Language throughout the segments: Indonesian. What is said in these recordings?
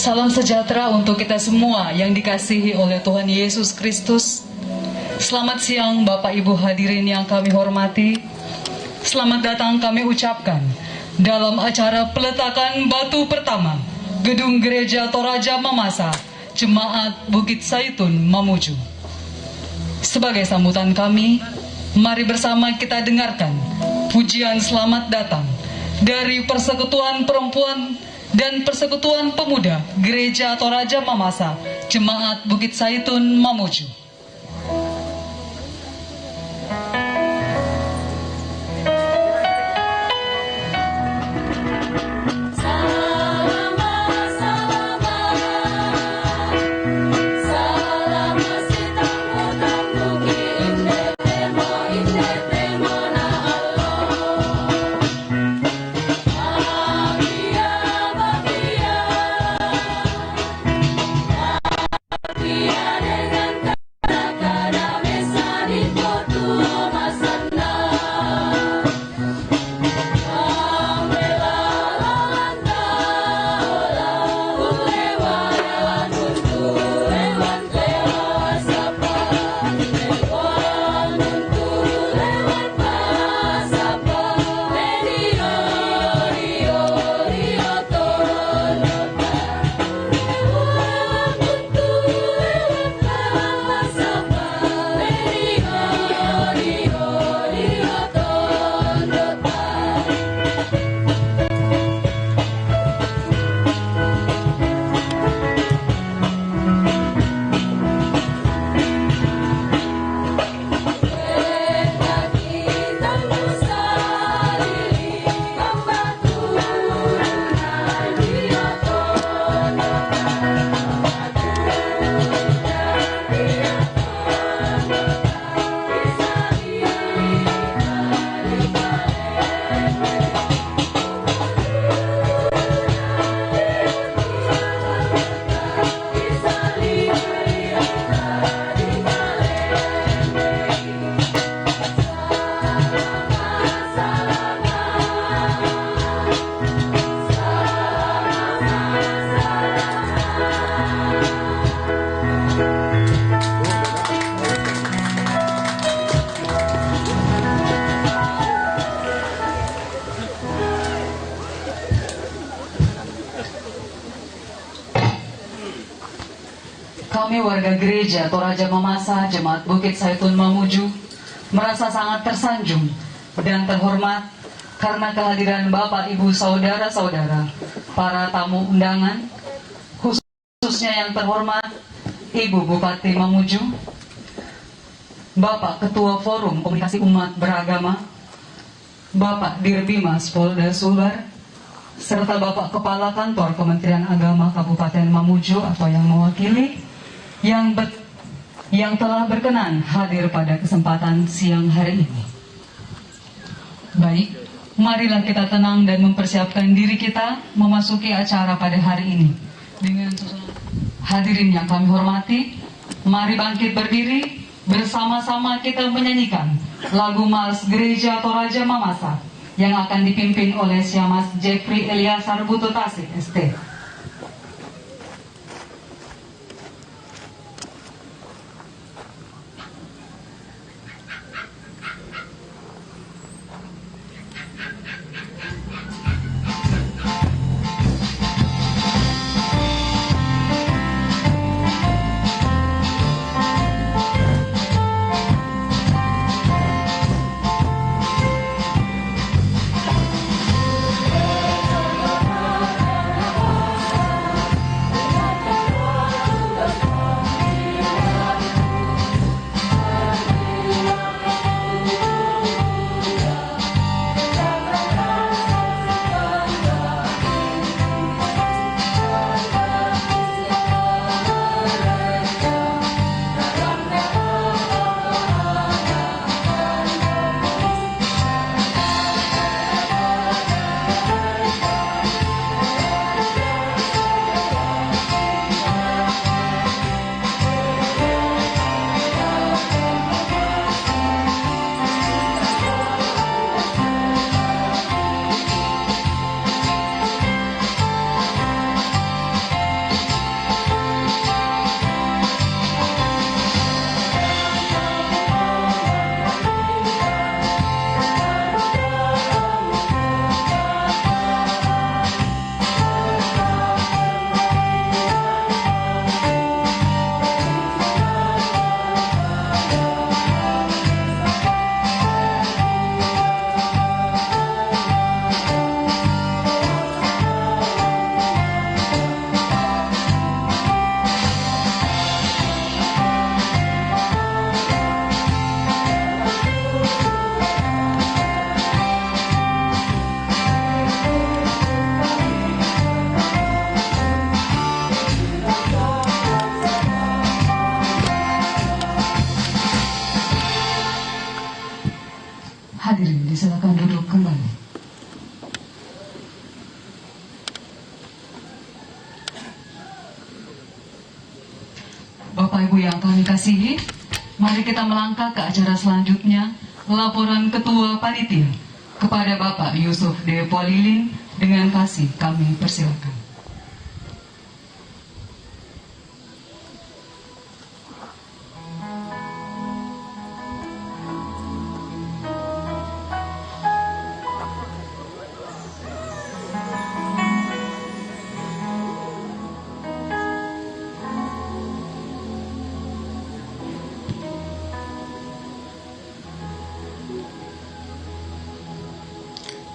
Salam sejahtera untuk kita semua yang dikasihi oleh Tuhan Yesus Kristus. Selamat siang Bapak Ibu hadirin yang kami hormati. Selamat datang kami ucapkan dalam acara peletakan batu pertama Gedung Gereja Toraja Mamasa, Jemaat Bukit Saitun, Mamuju. Sebagai sambutan kami, mari bersama kita dengarkan pujian selamat datang dari Persekutuan Perempuan dan Persekutuan Pemuda Gereja Toraja Mamasa, Jemaat Bukit Saitun, Mamuju. Kami warga gereja Toraja Mamasa, Jemaat Bukit Saitun Mamuju, merasa sangat tersanjung dan terhormat karena kehadiran Bapak, Ibu, Saudara-saudara, para tamu undangan, khususnya yang terhormat Ibu Bupati Mamuju, Bapak Ketua Forum Komunikasi Umat Beragama, Bapak Dirbimas Polda Sulbar, serta Bapak Kepala Kantor Kementerian Agama Kabupaten Mamuju atau yang mewakili, yang telah berkenan hadir pada kesempatan siang hari ini. Baik, marilah kita tenang dan mempersiapkan diri kita memasuki acara pada hari ini. Dengan susunan hadirin yang kami hormati, mari bangkit berdiri, bersama-sama kita menyanyikan lagu Mars Gereja Toraja Mamasa yang akan dipimpin oleh Syamas Jeffrey Eliasar Buto Tasik, ST. Bapak Ibu yang kami kasihi, mari kita melangkah ke acara selanjutnya, laporan Ketua Panitia kepada Bapak Yusuf D. Polilin. Dengan kasih kami persilakan.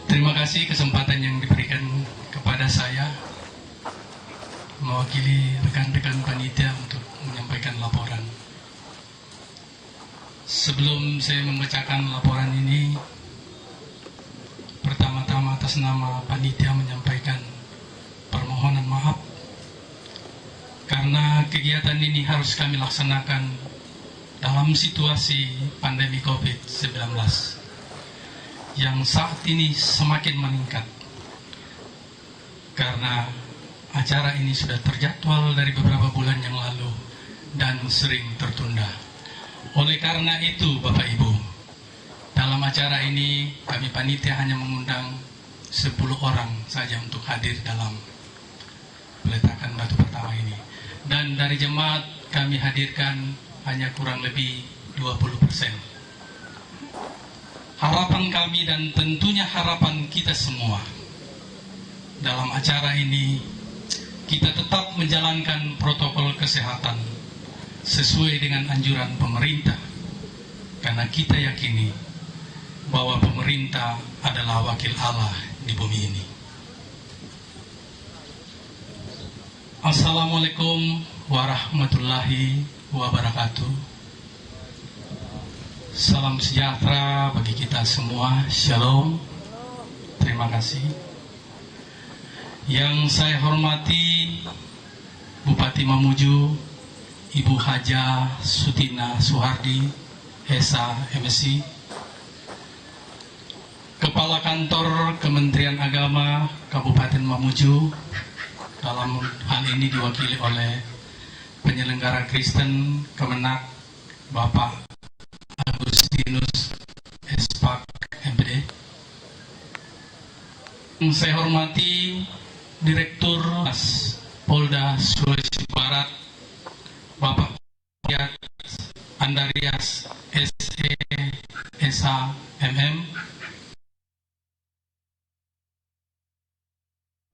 Terima kasih kesempatan yang diberikan kepada saya mewakili rekan-rekan panitia untuk menyampaikan laporan. Sebelum saya membacakan laporan ini, pertama-tama atas nama panitia menyampaikan permohonan maaf karena kegiatan ini harus kami laksanakan dalam situasi pandemi COVID-19 yang saat ini semakin meningkat, karena acara ini sudah terjadwal dari beberapa bulan yang lalu dan sering tertunda. Oleh karena itu, Bapak Ibu, dalam acara ini kami panitia hanya mengundang 10 orang saja untuk hadir dalam peletakan batu pertama ini, dan dari jemaat kami hadirkan hanya kurang lebih 20%. Harapan kami dan tentunya harapan kita semua dalam acara ini, kita tetap menjalankan protokol kesehatan sesuai dengan anjuran pemerintah, karena kita yakini bahwa pemerintah adalah wakil Allah di bumi ini. Assalamualaikum warahmatullahi wabarakatuh. Salam sejahtera bagi kita semua. Shalom. Terima kasih. Yang saya hormati Bupati Mamuju, Ibu Haja Sutina Suhardi, Esa MSI, Kepala Kantor Kementerian Agama Kabupaten Mamuju, dalam hal ini diwakili oleh penyelenggara Kristen Kemenak Bapak Agustinus Espak MPD. Saya hormati Direktur Polda Sulawesi Barat Bapak Andarias SE SA MM,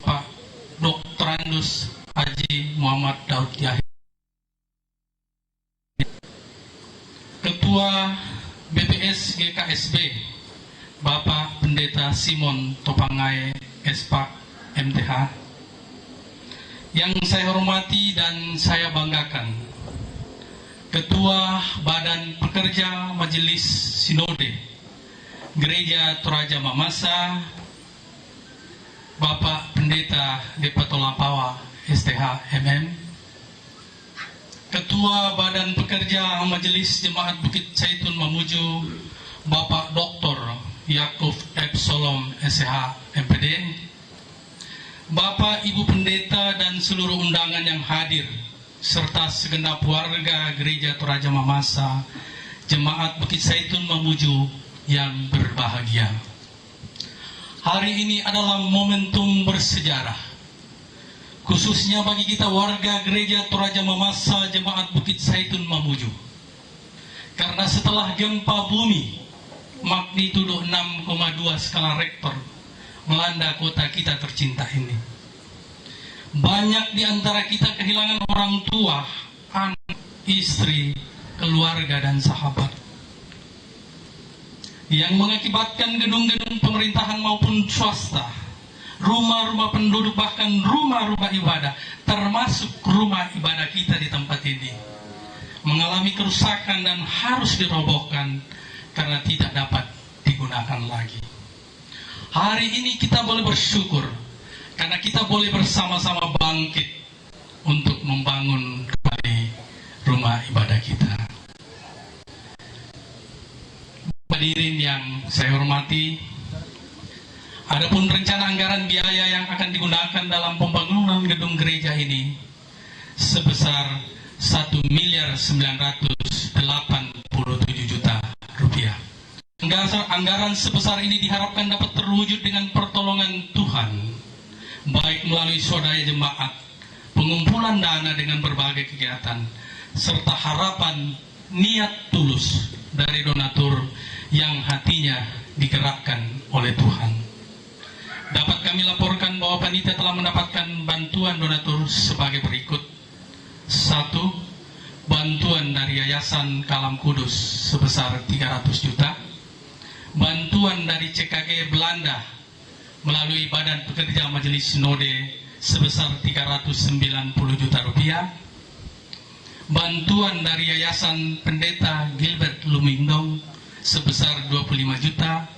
Pak Dr. Andus Haji Muhammad Daud Yahya, Ketua BPS GKSB Bapak Pendeta Simon Topangai Espak MTH. Yang saya hormati dan saya banggakan Ketua Badan Pekerja Majelis Sinode Gereja Toraja Mamasa Bapak Pendeta Depatolapawa STH MM, Ketua Badan Pekerja Majelis Jemaat Bukit Zaitun Mamuju Bapak Dr. Yakub Epsolom SH MPD, Bapak Ibu Pendeta dan seluruh undangan yang hadir, serta segenap warga Gereja Toraja Mamasa Jemaat Bukit Zaitun Mamuju yang berbahagia. Hari ini adalah momentum bersejarah, khususnya bagi kita warga Gereja Toraja Mamasa Jemaat Bukit Zaitun Mamuju, karena setelah gempa bumi magnitudo 6,2 skala Richter melanda kota kita tercinta ini, banyak di antara kita kehilangan orang tua, anak, istri, keluarga dan sahabat, yang mengakibatkan gedung-gedung pemerintahan maupun swasta, rumah-rumah penduduk, bahkan rumah-rumah ibadah, termasuk rumah ibadah kita di tempat ini, mengalami kerusakan dan harus dirobohkan karena tidak dapat digunakan lagi. Hari ini kita boleh bersyukur karena kita boleh bersama-sama bangkit untuk membangun kembali rumah ibadah kita. Hadirin yang saya hormati, adapun rencana anggaran biaya yang akan digunakan dalam pembangunan gedung gereja ini sebesar 1.987 miliar rupiah. Anggaran sebesar ini diharapkan dapat terwujud dengan pertolongan Tuhan, baik melalui swadaya jemaat, pengumpulan dana dengan berbagai kegiatan, serta harapan niat tulus dari donatur yang hatinya digerakkan oleh Tuhan. Dapat kami laporkan bahwa panitia telah mendapatkan bantuan donatur sebagai berikut. 1. Bantuan dari Yayasan Kalam Kudus sebesar 300 juta. Bantuan dari CKG Belanda melalui Badan Pekerja Majelis Sinode sebesar 390 juta rupiah. Bantuan dari Yayasan Pendeta Gilbert Lumindong sebesar 25 juta.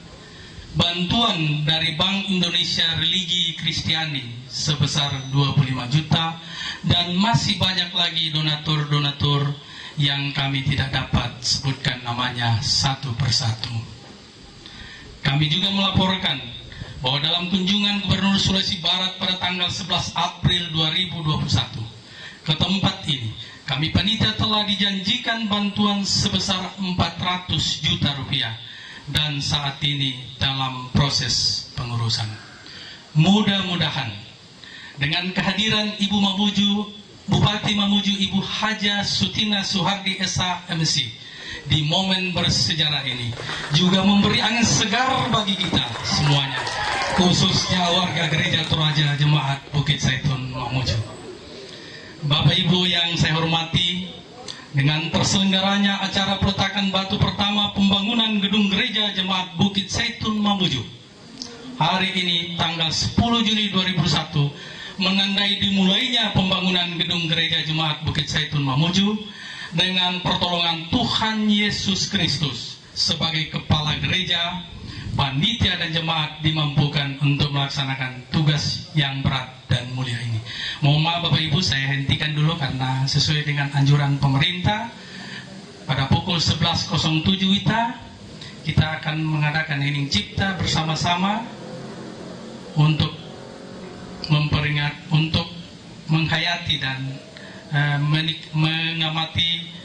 Bantuan dari Bank Indonesia Religi Kristiani sebesar 25 juta. Dan masih banyak lagi donatur-donatur yang kami tidak dapat sebutkan namanya satu persatu. Kami juga melaporkan bahwa dalam kunjungan Gubernur Sulawesi Barat pada tanggal 11 April 2021 ke tempat ini, kami panitia telah dijanjikan bantuan sebesar 400 juta rupiah dan saat ini dalam proses pengurusan. Mudah-mudahan dengan kehadiran Ibu Mamuju, Bupati Mamuju Ibu Haja Sutina Suhardi Esa MC di momen bersejarah ini juga memberi angin segar bagi kita semuanya, khususnya warga Gereja Toraja Jemaat Bukit Zaitun Mamuju. Bapak Ibu yang saya hormati, dengan terselenggaranya acara peletakan batu pertama pembangunan gedung Gereja Jemaat Bukit Zaitun Mamuju hari ini tanggal 10 Juni 2001 menandai dimulainya pembangunan gedung Gereja Jemaat Bukit Zaitun Mamuju dengan pertolongan Tuhan Yesus Kristus sebagai kepala gereja, panitia dan jemaat dimampukan untuk melaksanakan tugas yang berat dan mulia ini. Mohon maaf Bapak Ibu, saya hentikan dulu karena sesuai dengan anjuran pemerintah pada pukul 11.07 WITA kita akan mengadakan hening cipta bersama-sama untuk memperingat, untuk menghayati dan mengamati,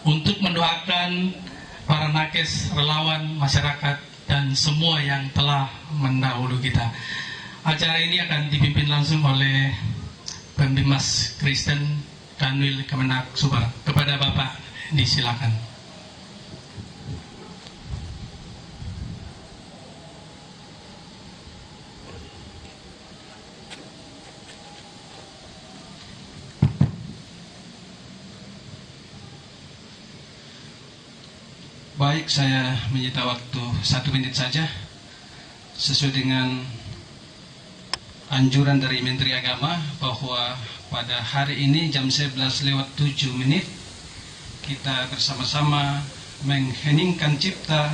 untuk mendoakan para nakes, relawan, masyarakat dan semua yang telah mendahulu kita. Acara ini akan dipimpin langsung oleh Pembimas Kristen Kanwil Kemenak Subang. Kepada Bapak disilakan. Baik, saya menyita waktu 1 menit saja sesuai dengan anjuran dari Menteri Agama bahwa pada hari ini jam 11.07 kita bersama-sama mengheningkan cipta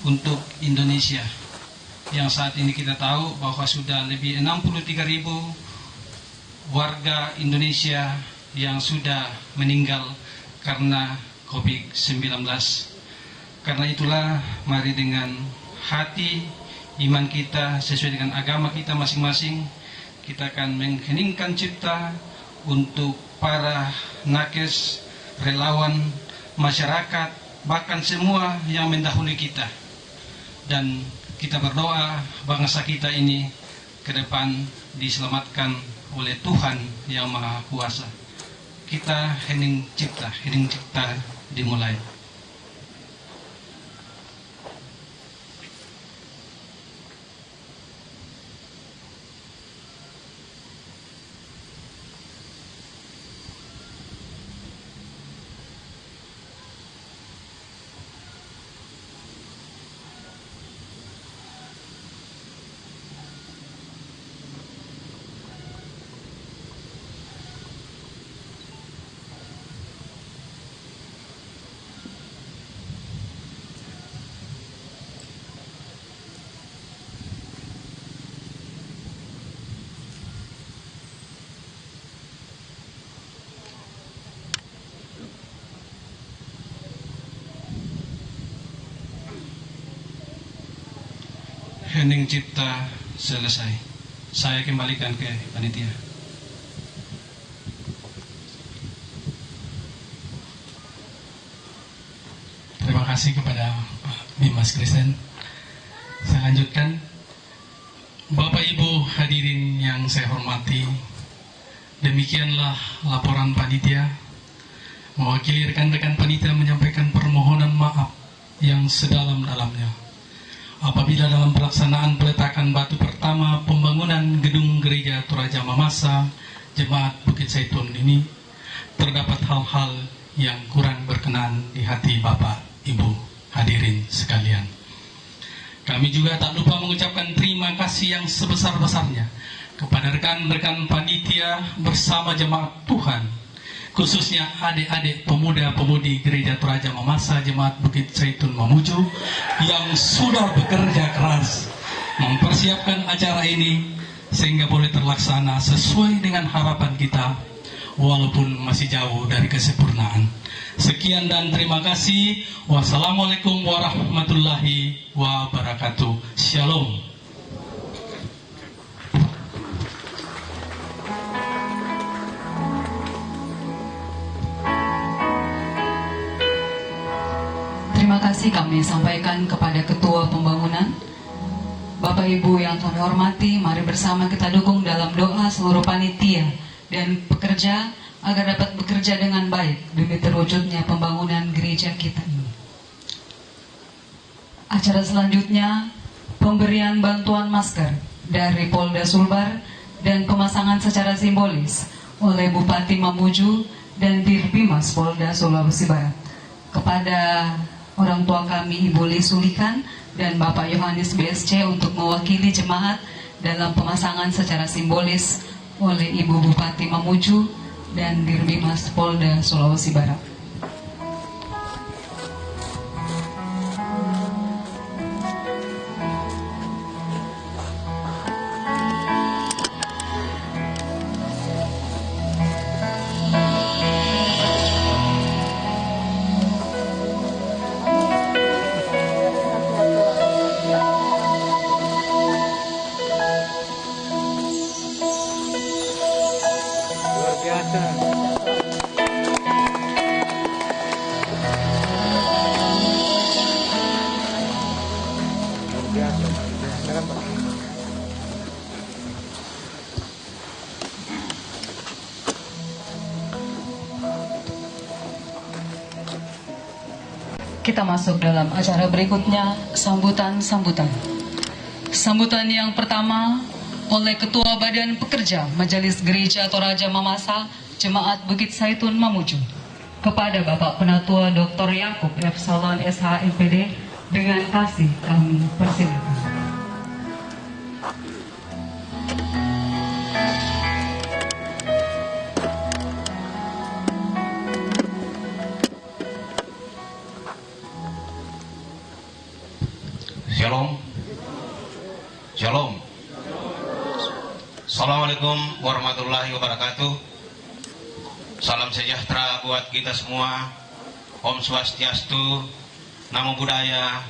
untuk Indonesia yang saat ini kita tahu bahwa sudah lebih 63.000 warga Indonesia yang sudah meninggal karena COVID-19. Karena itulah mari dengan hati iman kita sesuai dengan agama kita masing-masing, kita akan mengheningkan cipta untuk para nakes, relawan, masyarakat, bahkan semua yang mendahului kita. Dan kita berdoa bangsa kita ini ke depan diselamatkan oleh Tuhan yang Maha Kuasa. Kita hening cipta dimulai. Hening cipta selesai. Saya kembalikan ke panitia. Terima kasih kepada Pak Dimas Kristen. Saya lanjutkan. Bapak Ibu hadirin yang saya hormati, demikianlah laporan panitia. Mewakili rekan-rekan panitia menyampaikan permohonan maaf yang sedalam-dalamnya apabila dalam pelaksanaan peletakan batu pertama pembangunan gedung gereja Toraja Mamasa Jemaat Bukit Zaitun ini terdapat hal-hal yang kurang berkenan di hati Bapak Ibu hadirin sekalian. Kami juga tak lupa mengucapkan terima kasih yang sebesar-besarnya kepada rekan-rekan panitia bersama jemaat Tuhan, khususnya adik-adik pemuda-pemudi Gereja Toraja Mamasa Jemaat Bukit Zaitun Mamuju yang sudah bekerja keras mempersiapkan acara ini sehingga boleh terlaksana sesuai dengan harapan kita walaupun masih jauh dari kesempurnaan. Sekian dan terima kasih. Wassalamualaikum warahmatullahi wabarakatuh. Shalom. Terima kasih kami sampaikan kepada Ketua Pembangunan. Bapak Ibu yang kami hormati, mari bersama kita dukung dalam doa seluruh panitia dan pekerja agar dapat bekerja dengan baik demi terwujudnya pembangunan gereja kita ini. Acara selanjutnya, pemberian bantuan masker dari Polda Sulbar dan pemasangan secara simbolis oleh Bupati Mamuju dan Dirbimas Polda Sulawesi Barat kepada orang tua kami Ibu Lisulikan dan Bapak Yohanes BSC untuk mewakili jemaat dalam pemasangan secara simbolis oleh Ibu Bupati Mamuju dan Dirbimas Polda Sulawesi Barat. Kita masuk dalam acara berikutnya, sambutan-sambutan. Sambutan yang pertama oleh Ketua Badan Pekerja Majelis Gereja Toraja Mamasa Jemaat Bukit Zaitun Mamuju kepada Bapak Penatua Dr. Yakub Epsilon SH MPD dengan kasih kami persilakan. Shalom. Shalom. Assalamualaikum warahmatullahi wabarakatuh. Salam sejahtera buat kita semua. Om Swastiastu, Namo Buddhaya,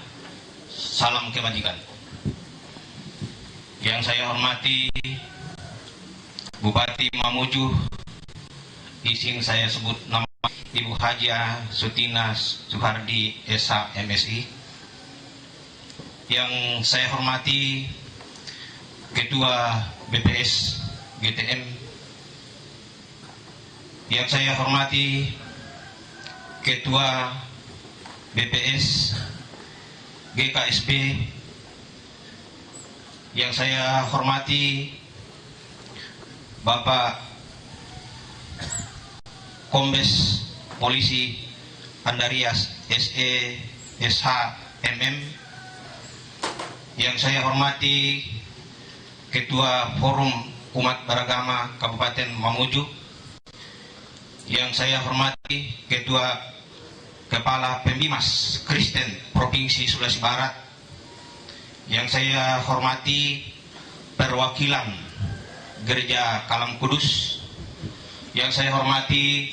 salam kebajikan. Yang saya hormati Bupati Mamuju, izin saya sebut nama Ibu Hajia Sutina Suhardi SH MSI. Yang saya hormati Ketua BPS GTM, yang saya hormati Ketua BPS GKSB, yang saya hormati Bapak Kombes Polisi Andarias SE SH MM, yang saya hormati Ketua Forum Umat Beragama Kabupaten Mamuju, yang saya hormati Kepala Pembimas Kristen Provinsi Sulawesi Barat, yang saya hormati perwakilan Gereja Kalam Kudus, yang saya hormati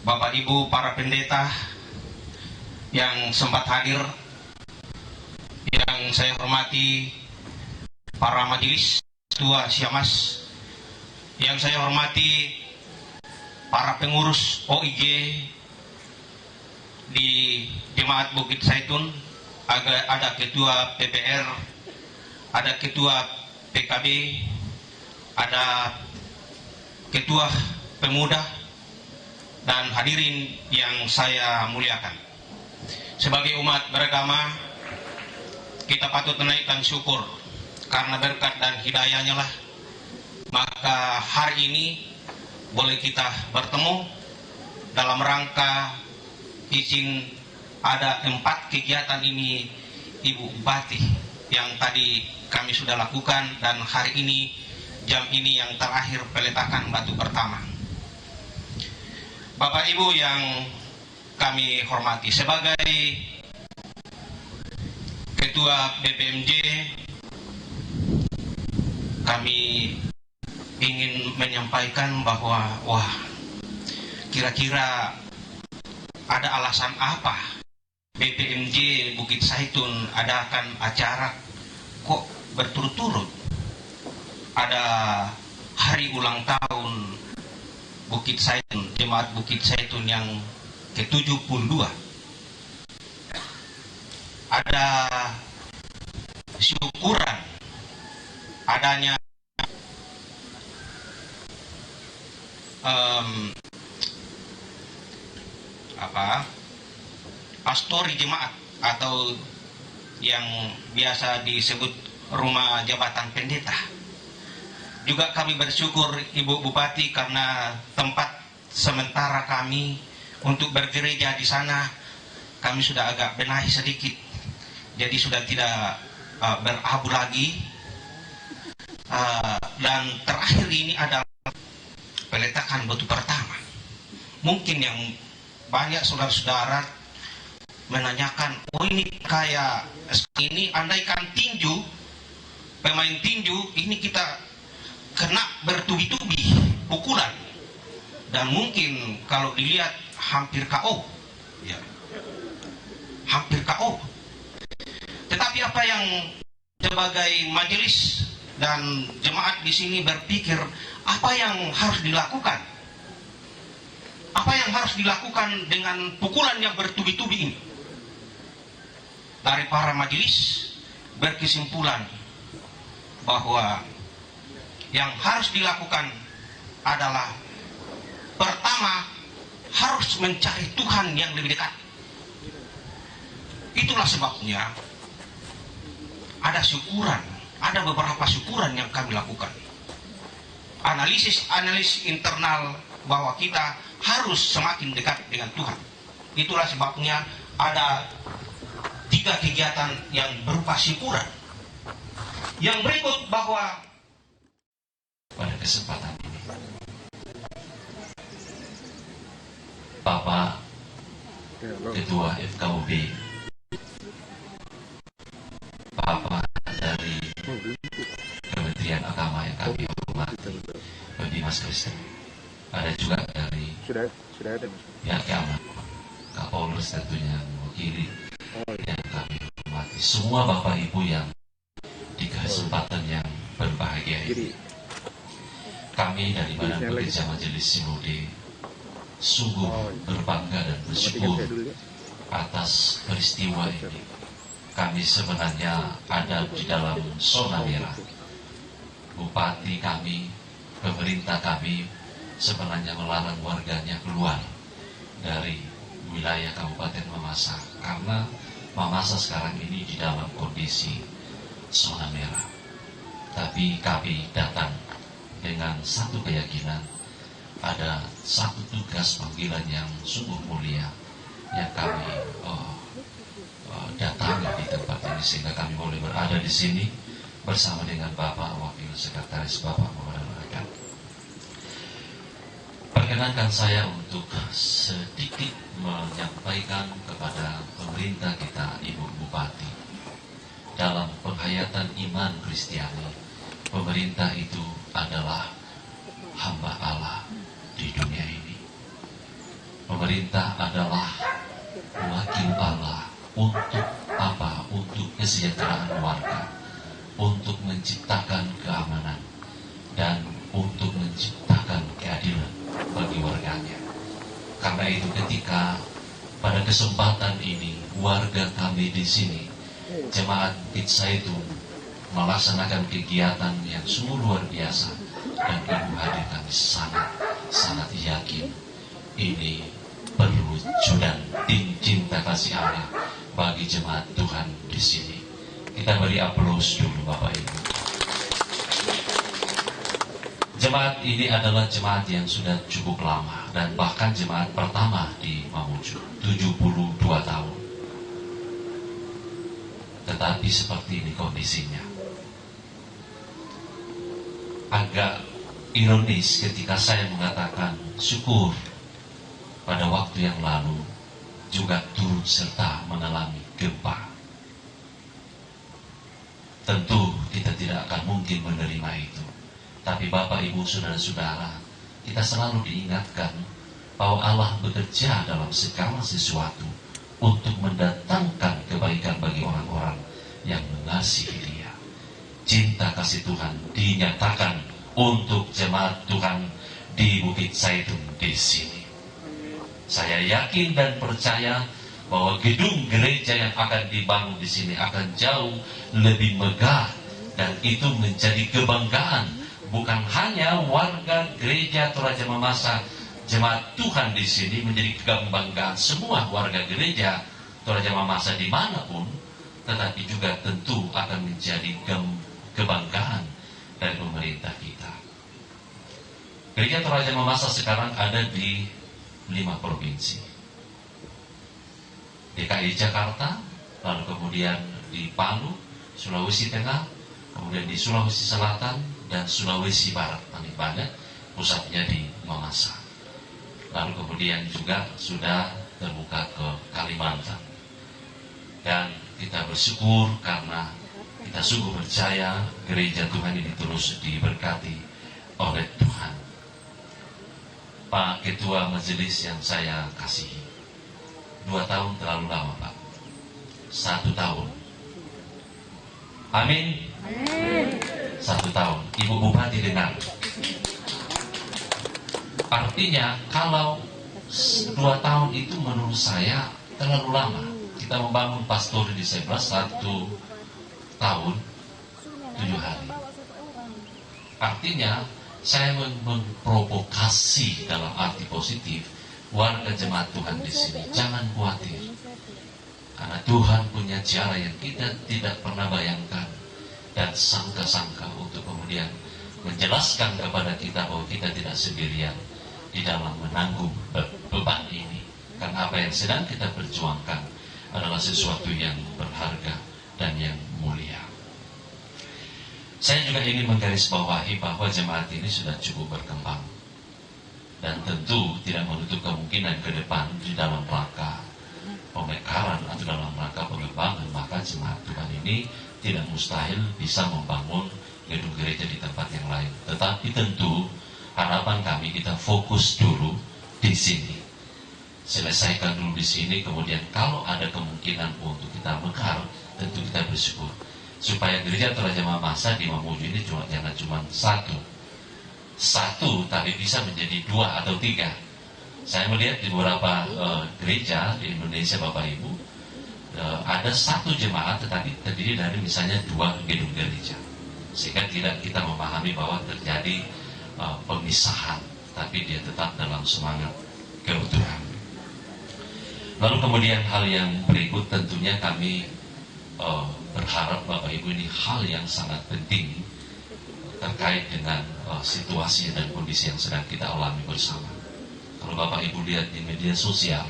Bapak Ibu para pendeta yang sempat hadir, yang saya hormati para majelis Ketua Siamas, yang saya hormati para pengurus OIG di Jemaat Bukit Zaitun, ada Ketua PPR, ada Ketua PKB, ada Ketua Pemuda, dan hadirin yang saya muliakan. Sebagai umat beragama, kita patut menaikkan syukur karena berkat dan hidayahnya lah maka hari ini boleh kita bertemu dalam rangka izin ada 4 kegiatan ini Ibu Bupati yang tadi kami sudah lakukan, dan hari ini jam ini yang terakhir peletakan batu pertama. Bapak Ibu yang kami hormati, sebagai Ketua BPMJ, kami ingin menyampaikan bahwa kira-kira ada alasan apa BPMJ Bukit Zaitun adakan acara kok berturut-turut ada hari ulang tahun Bukit Zaitun, Jemaat Bukit Zaitun yang ke-72. Ada syukuran adanya pastori jemaat atau yang biasa disebut rumah jabatan pendeta. Juga kami bersyukur Ibu Bupati karena tempat sementara kami untuk bergereja di sana kami sudah agak benahi sedikit, jadi sudah tidak berabu lagi. Dan terakhir ini adalah peletakan batu pertama. Mungkin yang banyak saudara-saudara menanyakan, oh ini kayak ini andaikan tinju, pemain tinju ini kita kena bertubi-tubi pukulan, dan mungkin kalau dilihat hampir KO, ya, hampir KO. Tetapi apa yang sebagai majelis dan jemaat di sini berpikir, apa yang harus dilakukan? Apa yang harus dilakukan dengan pukulan yang bertubi-tubi ini? Dari para majelis berkesimpulan bahwa yang harus dilakukan adalah pertama harus mencari Tuhan yang lebih dekat. Itulah sebabnya ada syukuran, ada beberapa syukuran yang kami lakukan. Analisis internal bahwa kita harus semakin dekat dengan Tuhan. Itulah sebabnya ada 3 kegiatan yang berupa syukuran. Yang berikut bahwa pada kesempatan ini Bapak Ketua FKUB, Bapak dari Kementerian Agama yang kami hormati, Pak Dimas Kristen, ada juga dari pihak keamanan, Kapolres tentunya mewakili yang kami hormati, semua Bapak Ibu yang di kesempatan yang berbahagia ini. Kami dari Badan Pekerja Majelis Sinode sungguh berbangga dan bersyukur atas peristiwa ini. Kami sebenarnya ada di dalam zona merah. Bupati kami, pemerintah kami sebenarnya melarang warganya keluar dari wilayah Kabupaten Mamasa karena Mamasa sekarang ini di dalam kondisi zona merah. Tapi kami datang dengan satu keyakinan, ada satu tugas panggilan yang sungguh mulia yang kami datangi di tempat ini, sehingga kami boleh berada di sini bersama dengan Bapak Wakil Sekretaris Bapak Pemuda Rakyat. Perkenankan saya untuk sedikit menyampaikan kepada pemerintah kita, Ibu Bupati, dalam penghayatan iman Kristiani, pemerintah itu adalah hamba Allah di dunia ini. Pemerintah adalah wakil Allah untuk apa? Untuk kesejahteraan warga. untuk menciptakan keamanan dan untuk menciptakan keadilan bagi warganya. Karena itu ketika pada kesempatan ini warga kami di sini, Jemaat Bukit Zaitun, melaksanakan kegiatan yang sungguh luar biasa, dan Ibu Hadir kami sangat yakin ini perwujudan cinta kasih Allah bagi jemaat Tuhan di sini. Kita beri aplaus dulu Bapak Ibu. Jemaat ini adalah jemaat yang sudah cukup lama dan bahkan jemaat pertama di Mamuju, 72 tahun. Tetapi seperti ini kondisinya. Agak ironis ketika saya mengatakan syukur pada waktu yang lalu juga turut serta mengalami gempa. Tentu kita tidak akan mungkin menerima itu. Tapi Bapak, Ibu, Saudara-saudara, kita selalu diingatkan bahwa Allah bekerja dalam segala sesuatu untuk mendatangkan kebaikan bagi orang-orang yang mengasihi Dia. Cinta kasih Tuhan dinyatakan untuk jemaat Tuhan di Bukit Zaitun di sini. Saya yakin dan percaya bahwa gedung gereja yang akan dibangun di sini akan jauh lebih megah, dan itu menjadi kebanggaan bukan hanya warga gereja Toraja Mamasa, jemaat Tuhan di sini, menjadi kebanggaan semua warga gereja Toraja Mamasa dimanapun, tetapi juga tentu akan menjadi kebanggaan dari pemerintah kita. Gereja Toraja Mamasa sekarang ada di 5 provinsi. DKI Jakarta, lalu kemudian di Palu, Sulawesi Tengah, kemudian di Sulawesi Selatan, dan Sulawesi Barat. Paling banyak pusatnya di Mamasa. Lalu kemudian juga sudah terbuka ke Kalimantan. Dan kita bersyukur karena kita sungguh percaya gereja Tuhan ini terus diberkati oleh Tuhan. Pak Ketua Majelis yang saya kasihi, 2 tahun terlalu lama Pak. 1 tahun. Amin. 1 tahun. Ibu Bupati dengar. Artinya kalau 2 tahun itu menurut saya terlalu lama. Kita membangun pastori di Sebras 1 tahun 7 hari. Artinya saya memprovokasi dalam arti positif warga jemaat Tuhan di sini. Jangan khawatir. Karena Tuhan punya cara yang kita tidak pernah bayangkan dan sangka-sangka untuk kemudian menjelaskan kepada kita bahwa kita tidak sendirian di dalam menanggung beban ini. Karena apa yang sedang kita perjuangkan adalah sesuatu yang berharga dan yang mulia. Saya juga ingin menggarisbawahi bahwa jemaat ini sudah cukup berkembang dan tentu tidak menutup kemungkinan ke depan di dalam rangka pemekaran atau dalam rangka pengembangan, maka jemaat Tuhan ini tidak mustahil bisa membangun gedung gereja di tempat yang lain. Tetapi tentu harapan kami kita fokus dulu di sini, selesaikan dulu di sini, kemudian kalau ada kemungkinan untuk kita mekar, tentu kita bersyukur supaya gereja Toraja Mamasa di Mamuju ini jangan cuma satu, tapi bisa menjadi 2 atau 3. Saya melihat di beberapa gereja di Indonesia Bapak Ibu, ada 1 jemaat tetapi terdiri dari misalnya 2 gedung gereja, sehingga tidak kita memahami bahwa terjadi pemisahan, tapi dia tetap dalam semangat keutuhan. Lalu kemudian hal yang berikut, tentunya kami berharap Bapak Ibu, ini hal yang sangat penting terkait dengan situasi dan kondisi yang sedang kita alami bersama. Kalau Bapak Ibu lihat di media sosial,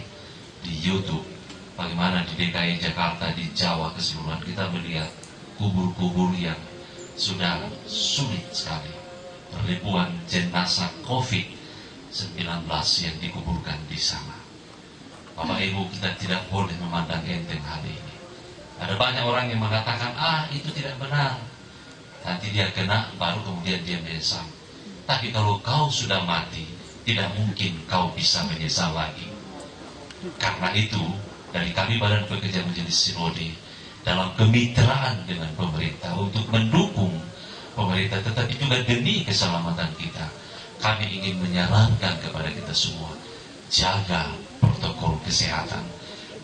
di YouTube, bagaimana di DKI Jakarta, di Jawa keseluruhan, kita melihat kubur-kubur yang sudah sulit sekali. Ribuan jenazah COVID-19 yang dikuburkan di sana. Bapak Ibu, kita tidak boleh memandang enteng hal ini. Ada banyak orang yang mengatakan, itu tidak benar. Nanti dia kena, baru kemudian dia menyesal. Tapi kalau kau sudah mati, tidak mungkin kau bisa menyesal lagi. Karena itu, dari kami Badan Pekerja Majelis Sinode, dalam kemitraan dengan pemerintah untuk mendukung pemerintah, tetapi juga demi keselamatan kita. Kami ingin menyarankan kepada kita semua, jaga protokol kesehatan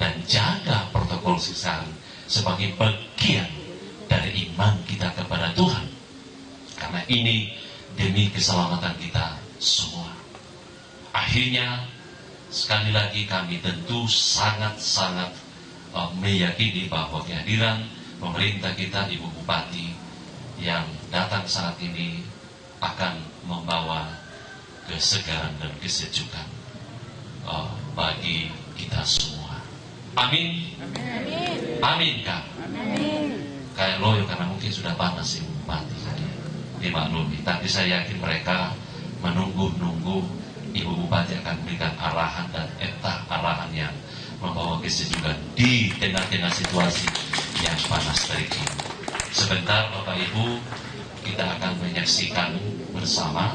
dan jaga protokol kesehatan sebagai bagian dari iman kita kepada Tuhan. Karena ini demi keselamatan kita semua. Akhirnya, sekali lagi kami tentu sangat-sangat meyakini bahwa kehadiran pemerintah kita, Ibu Bupati yang datang saat ini akan membawa kesegaran dan kesejukan bagi kita semua. Amin. Amin, Kak. Kayak loyo karena mungkin sudah panas Ibu Bupati. Dimaklumi, tapi saya yakin mereka menunggu-nunggu Ibu Bupati akan memberikan arahan dan entah arahan yang membawa kesejukan di tengah-tengah situasi yang panas terik ini. Sebentar Bapak Ibu, kita akan menyaksikan bersama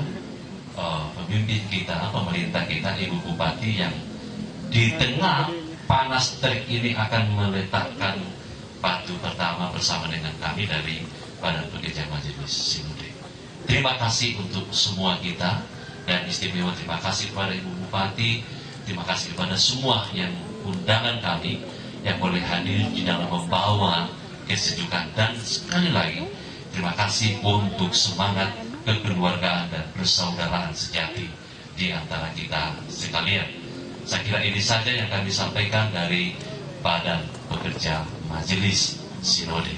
pemimpin kita, pemerintah kita, Ibu Bupati yang di tengah panas terik ini akan meletakkan batu pertama bersama dengan kami dari Badan Pekerja Majelis Sinode. Terima kasih untuk semua kita, dan istimewa terima kasih kepada Ibu Bupati, terima kasih kepada semua yang undangan kami yang boleh hadir di dalam membawa kesejukan, dan sekali lagi terima kasih untuk semangat kekeluargaan dan persaudaraan sejati di antara kita sekalian. Saya kira ini saja yang kami sampaikan dari Badan Pekerja Majelis Sinode.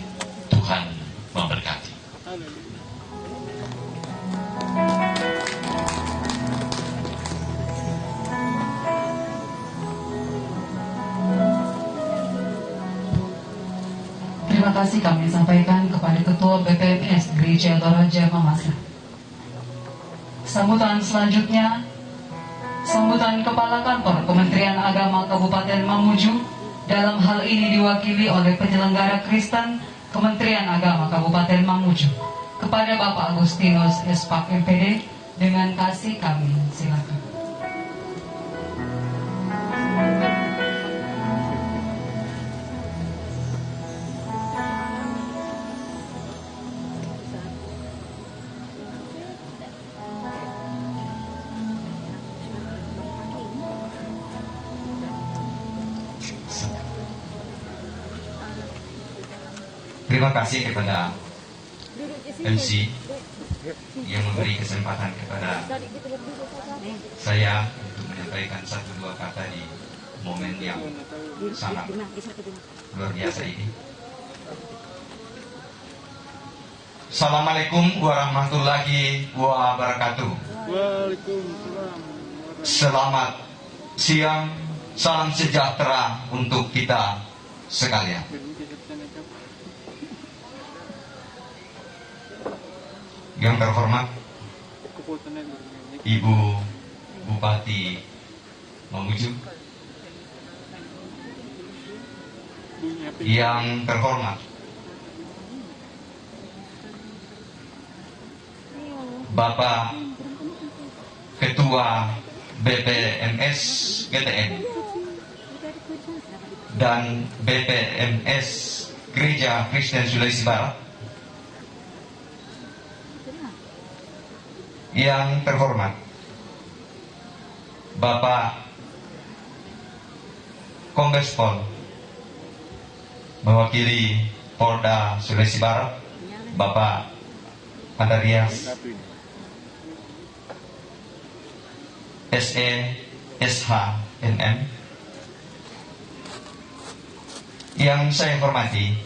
Tuhan memberkati. Terima kasih kami sampaikan kepada Ketua BPMS Gereja Toraja Mamasa. Sambutan selanjutnya, sambutan Kepala Kantor Kementerian Agama Kabupaten Mamuju, dalam hal ini diwakili oleh penyelenggara Kristen Kementerian Agama Kabupaten Mamuju, kepada Bapak Agustinus Espak MPD. Dengan kasih kami silakan. Terima kasih kepada MC yang memberi kesempatan kepada saya untuk menyampaikan 1-2 kata di momen yang sangat luar biasa ini. Assalamualaikum warahmatullahi wabarakatuh. Selamat siang, salam sejahtera untuk kita sekalian. Yang terhormat Ibu Bupati Mamuju, yang terhormat Bapak Ketua BPMS GTN dan BPMS Gereja Kristen Sulawesi Barat, yang terhormat Bapak Kombes Pol mewakili Polda Sulawesi Barat, Bapak Andarias SE SHNM, yang saya hormati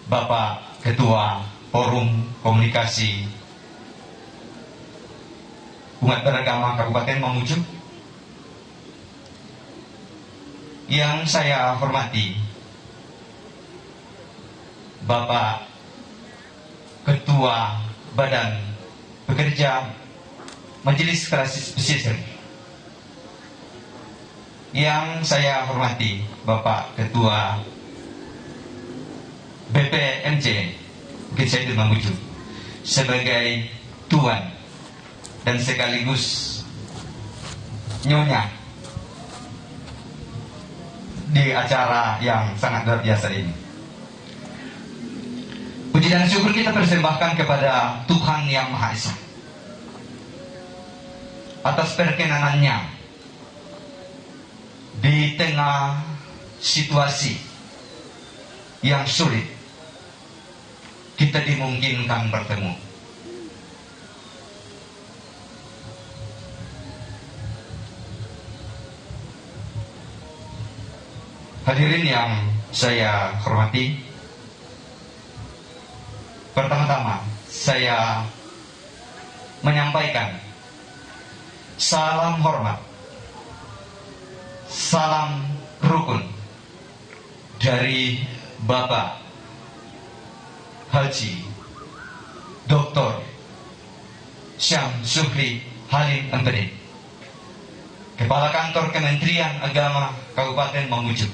Bapak Ketua Forum Komunikasi Umat Beragama Kabupaten Mamuju, yang saya hormati Bapak Ketua Badan Pekerja Majelis Klasis Pesisir, yang saya hormati Bapak Ketua BPMC Bukit Saidul Mamuju sebagai Tuan dan sekaligus nyonya di acara yang sangat luar biasa ini. Puji dan syukur kita persembahkan kepada Tuhan Yang Maha Esa atas perkenanannya di tengah situasi yang sulit kita dimungkinkan bertemu. Hadirin yang saya hormati, pertama-tama saya menyampaikan salam hormat, salam rukun dari Bapak Haji Dr. Syamsuhri Halim MPD, Kepala Kantor Kementerian Agama Kabupaten Mamuju,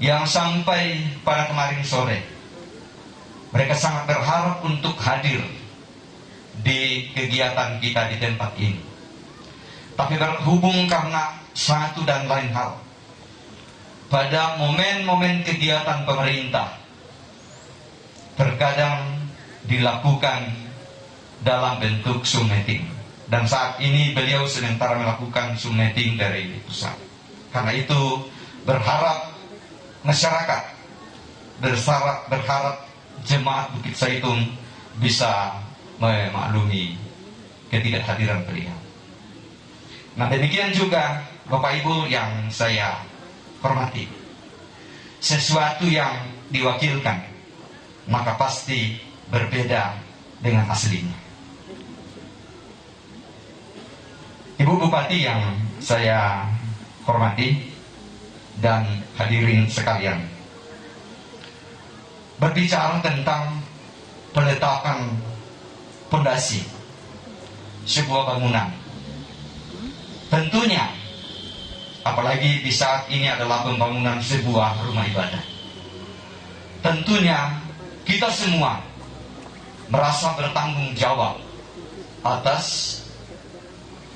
yang sampai pada kemarin sore mereka sangat berharap untuk hadir di kegiatan kita di tempat ini. Tapi berhubung karena satu dan lain hal, pada momen-momen kegiatan pemerintah terkadang dilakukan dalam bentuk Zoom meeting. Dan saat ini beliau sementara melakukan Zoom meeting dari pusat. Karena itu berharap masyarakat, berharap jemaat Bukit Zaitun bisa memaklumi ketidakhadiran beliau. Nah, demikian juga Bapak Ibu yang saya hormati, sesuatu yang diwakilkan maka pasti berbeda dengan aslinya. Ibu Bupati yang saya hormati dan hadirin sekalian, berbicara tentang peletakan fondasi sebuah bangunan, tentunya apalagi di saat ini adalah pembangunan sebuah rumah ibadah, tentunya kita semua merasa bertanggung jawab atas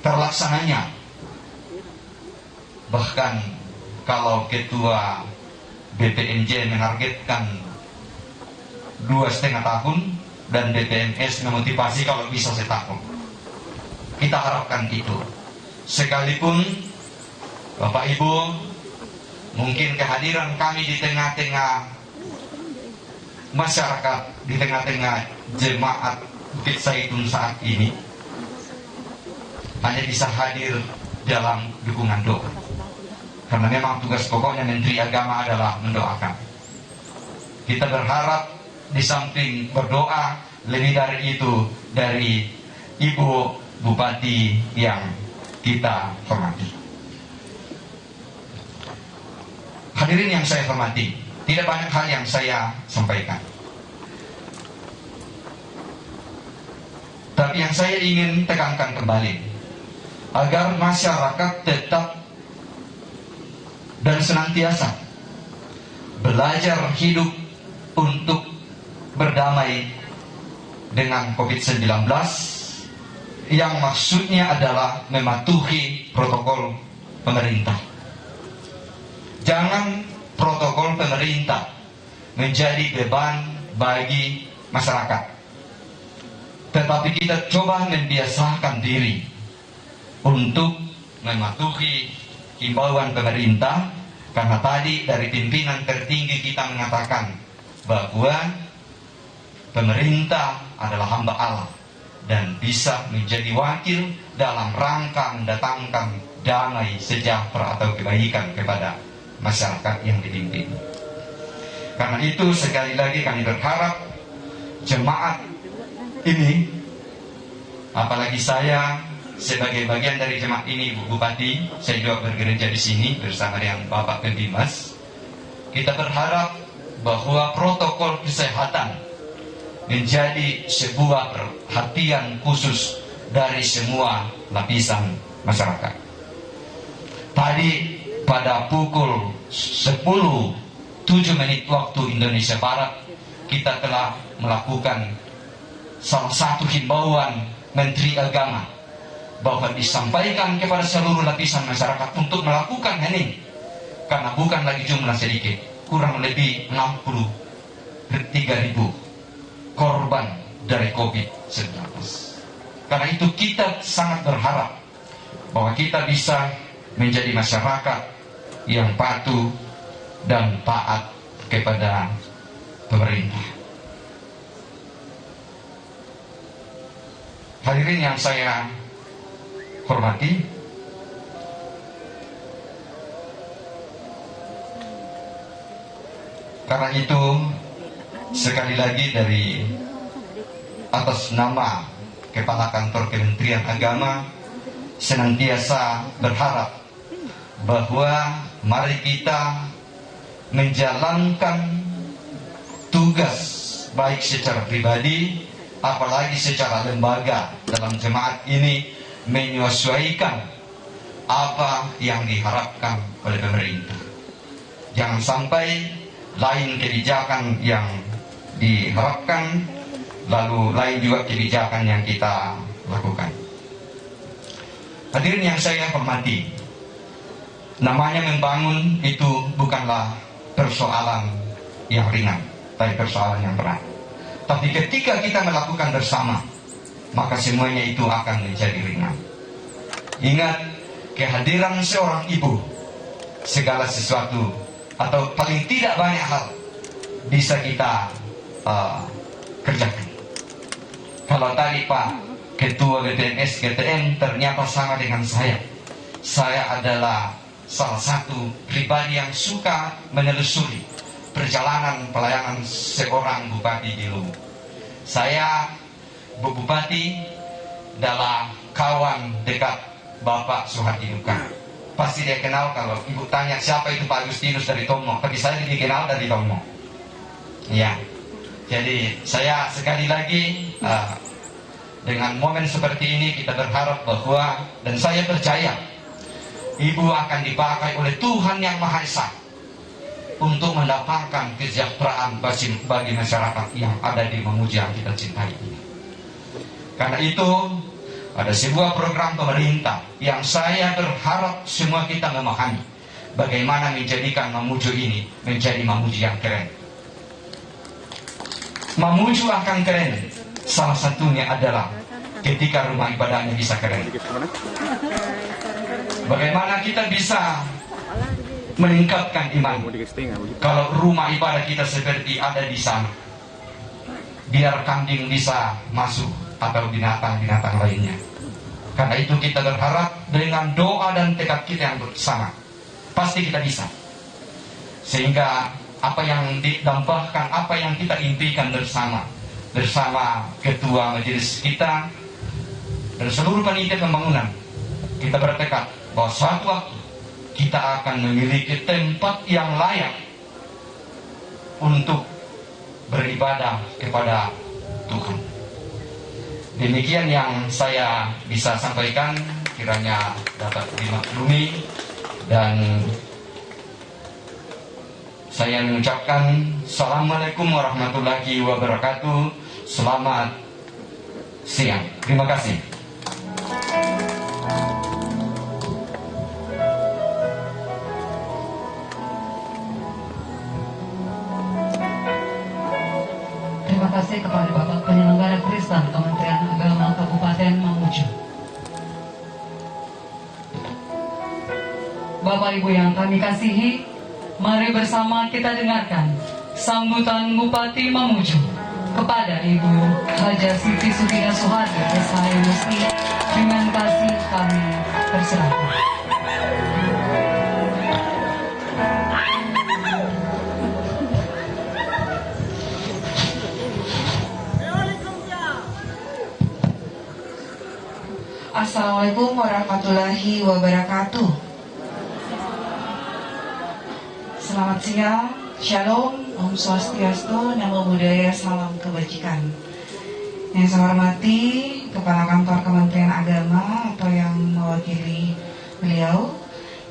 terlaksananya. Bahkan kalau Ketua BPNJ menargetkan 2,5 tahun dan BPNS memotivasi kalau bisa setahun, kita harapkan itu. Sekalipun Bapak Ibu, mungkin kehadiran kami di tengah-tengah masyarakat, di tengah-tengah jemaat Bukit Zaitun saat ini hanya bisa hadir dalam dukungan doa, karena memang tugas pokoknya Menteri Agama adalah mendoakan. Kita berharap di samping berdoa, lebih dari itu dari Ibu Bupati yang kita hormati. Hadirin yang saya hormati, tidak banyak hal yang saya sampaikan, tapi yang saya ingin tekankan kembali, agar masyarakat tetap dan senantiasa belajar hidup untuk berdamai dengan COVID-19, yang maksudnya adalah mematuhi protokol pemerintah. Jangan protokol pemerintah menjadi beban bagi masyarakat, tetapi kita coba membiasakan diri untuk mematuhi himbauan pemerintah, karena tadi dari pimpinan tertinggi kita mengatakan bahwa pemerintah adalah hamba Allah dan bisa menjadi wakil dalam rangka mendatangkan damai, sejahtera atau kebaikan kepada masyarakat yang dipimpin. Karena itu sekali lagi kami berharap jemaat ini, apalagi saya sebagai bagian dari jemaat ini, Ibu Bupati, saya juga bergereja di sini bersama dengan Bapak Pembimas. Kita berharap bahwa protokol kesehatan menjadi sebuah perhatian khusus dari semua lapisan masyarakat. Tadi pada pukul 10:07 waktu Indonesia Barat, kita telah melakukan salah satu himbauan Menteri Agama bahwa disampaikan kepada seluruh lapisan masyarakat untuk melakukan hening, karena bukan lagi jumlah sedikit, kurang lebih 60 3.000 korban dari COVID-19. Karena itu kita sangat berharap bahwa kita bisa menjadi masyarakat yang patuh dan taat kepada pemerintah. Hadirin yang saya hormati, karena itu sekali lagi dari atas nama Kepala Kantor Kementerian Agama senantiasa berharap bahwa mari kita menjalankan tugas baik secara pribadi apalagi secara lembaga dalam jemaat ini, menyesuaikan apa yang diharapkan oleh pemerintah. Jangan sampai lain kebijakan yang diharapkan lalu lain juga kebijakan yang kita lakukan. Hadirin yang saya hormati, namanya membangun itu bukanlah persoalan yang ringan, tapi persoalan yang berat. Tapi ketika kita melakukan bersama, maka semuanya itu akan menjadi ringan. Ingat, kehadiran seorang ibu, segala sesuatu atau paling tidak banyak hal bisa kita kerjakan. Kalau tadi Pak Ketua BPMS GTM ternyata sama dengan saya adalah salah satu pribadi yang suka menelusuri perjalanan pelayanan seorang bupati di Luwu. Saya, Bu Bupati, adalah kawan dekat Bapak Suhardi Duka. Pasti dia kenal kalau ibu tanya siapa itu Pak Agustinus dari Tomo, tapi saya lebih kenal dari Tomo. Ya, jadi saya sekali lagi dengan momen seperti ini kita berharap bahwa, dan saya percaya ibu akan dipakai oleh Tuhan Yang Maha Esa untuk mendapatkan kesejahteraan bagi masyarakat yang ada di Mamuju yang kita cintai ini. Karena itu ada sebuah program pemerintah yang saya berharap semua kita memahami bagaimana menjadikan Mamuju ini menjadi Mamuju yang keren. Mamuju akan keren, salah satunya adalah ketika rumah ibadahnya bisa keren. Bagaimana kita bisa meningkatkan iman kalau rumah ibadah kita seperti ada di sana, biar kambing bisa masuk atau binatang-binatang lainnya. Karena itu kita berharap dengan doa dan tekad kita yang bersama pasti kita bisa, sehingga apa yang didambakan, apa yang kita impikan bersama ketua majelis kita dan seluruh panitia pembangunan, kita bertekad bahwa suatu waktu kita akan memiliki tempat yang layak untuk beribadah kepada Tuhan. Demikian yang saya bisa sampaikan, kiranya dapat dimaklumi, dan saya mengucapkan Assalamualaikum warahmatullahi wabarakatuh. Selamat siang. Terima kasih. Terima kasih kepada Bapak Penyelenggara Kristen Kementerian Agama Kabupaten Mamuju. Bapak Ibu yang kami kasihi, mari bersama kita dengarkan sambutan Bupati Mamuju kepada Ibu Haja Siti Sudina Soehardi SHMSI. Dengan kasih kami persilakan. Assalamualaikum warahmatullahi wabarakatuh. Selamat siang, Shalom, Om Swastiastu, Namo Buddhaya, Salam Kebajikan. Yang saya hormati Kepala Kantor Kementerian Agama atau yang mewakili beliau.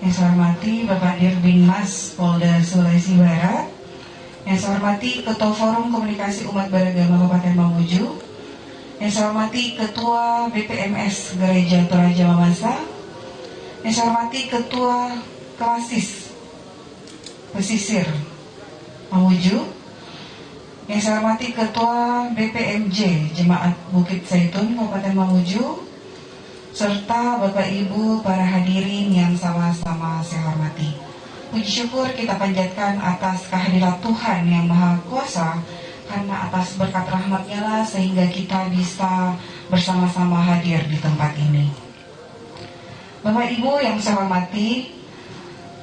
Yang saya hormati Bapak Dirbinmas Polda Sulawesi Barat. Yang saya hormati Ketua Forum Komunikasi Umat Beragama Kabupaten Mamuju. Yang saya hormati Ketua BPMS Gereja Toraja Mamasa. Yang saya hormati Ketua Klasis Pesisir Mamuju. Yang saya hormati Ketua BPMJ Jemaat Bukit Zaitun Kabupaten Mamuju, serta Bapak Ibu para hadirin yang sama-sama saya hormati. Puji syukur kita panjatkan atas kehadiran Tuhan yang Maha Kuasa, karena atas berkat rahmat-Nya lah sehingga kita bisa bersama-sama hadir di tempat ini. Bapak Ibu yang saya hormati,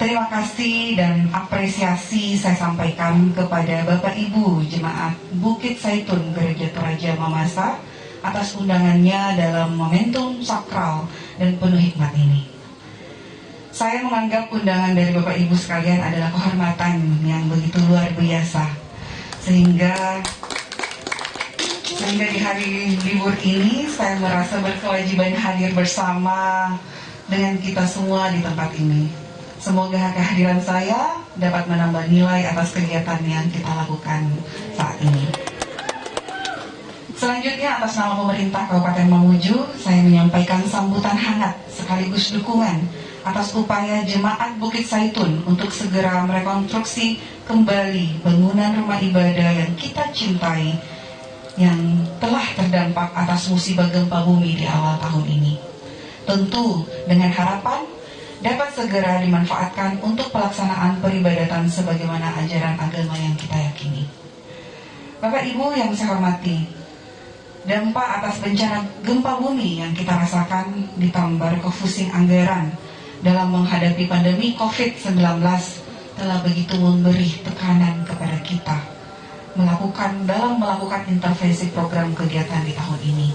terima kasih dan apresiasi saya sampaikan kepada Bapak Ibu Jemaat Bukit Zaitun Gereja Toraja Mamasa atas undangannya dalam momentum sakral dan penuh hikmat ini. Saya menganggap undangan dari Bapak Ibu sekalian adalah kehormatan yang begitu luar biasa, sehingga di hari libur ini saya merasa berkewajiban hadir bersama dengan kita semua di tempat ini. Semoga kehadiran saya dapat menambah nilai atas kegiatan yang kita lakukan saat ini. Selanjutnya, atas nama pemerintah Kabupaten Mamuju, saya menyampaikan sambutan hangat sekaligus dukungan atas upaya Jemaat Bukit Zaitun untuk segera merekonstruksi kembali bangunan rumah ibadah yang kita cintai yang telah terdampak atas musibah gempa bumi di awal tahun ini. Tentu dengan harapan dapat segera dimanfaatkan untuk pelaksanaan peribadatan sebagaimana ajaran agama yang kita yakini. Bapak Ibu yang saya hormati, dampak atas bencana gempa bumi yang kita rasakan ditambah refocusing anggaran dalam menghadapi pandemi COVID-19 telah begitu memberi tekanan kepada kita melakukan intervensi program kegiatan di tahun ini.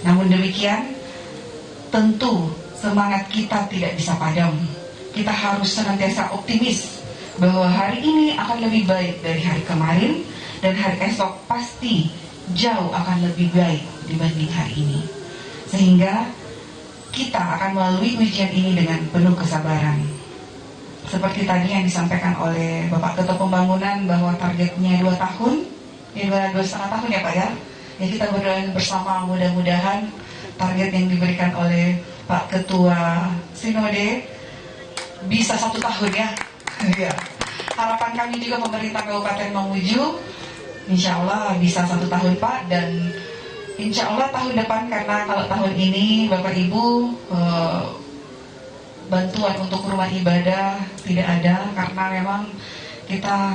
Namun demikian, tentu semangat kita tidak bisa padam. Kita harus senantiasa optimis bahwa hari ini akan lebih baik dari hari kemarin, dan hari esok pasti jauh akan lebih baik dibanding hari ini. Sehingga kita akan melalui ujian ini dengan penuh kesabaran. Seperti tadi yang disampaikan oleh Bapak Ketua Pembangunan bahwa targetnya 2 tahun, 2,5 tahun ya Pak ya. Ya kita berdoa bersama, mudah-mudahan target yang diberikan oleh Pak Ketua Sinode bisa 1 tahun ya. Ya. Harapan kami juga pemerintah Kabupaten Mamuju, insya Allah bisa 1 tahun Pak, dan insya Allah tahun depan, karena kalau tahun ini Bapak Ibu bantuan untuk rumah ibadah tidak ada karena memang kita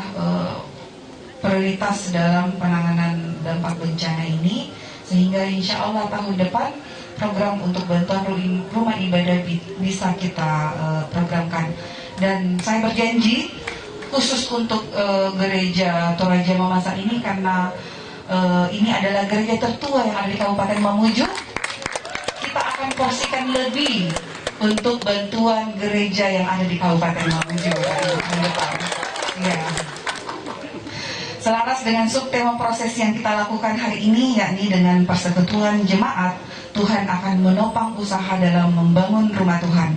prioritas dalam penanganan dampak bencana ini, sehingga insya Allah tahun depan program untuk bantuan rumah ibadah bisa kita programkan. Dan saya berjanji khusus untuk gereja Toraja Mamasa ini, karena ini adalah gereja tertua yang ada di Kabupaten Mamuju, kita akan porsikan lebih untuk bantuan gereja yang ada di Kabupaten Mamuju tahun depan. Ya. Selaras dengan subtema proses yang kita lakukan hari ini, yakni dengan persekutuan jemaat, Tuhan akan menopang usaha dalam membangun rumah Tuhan.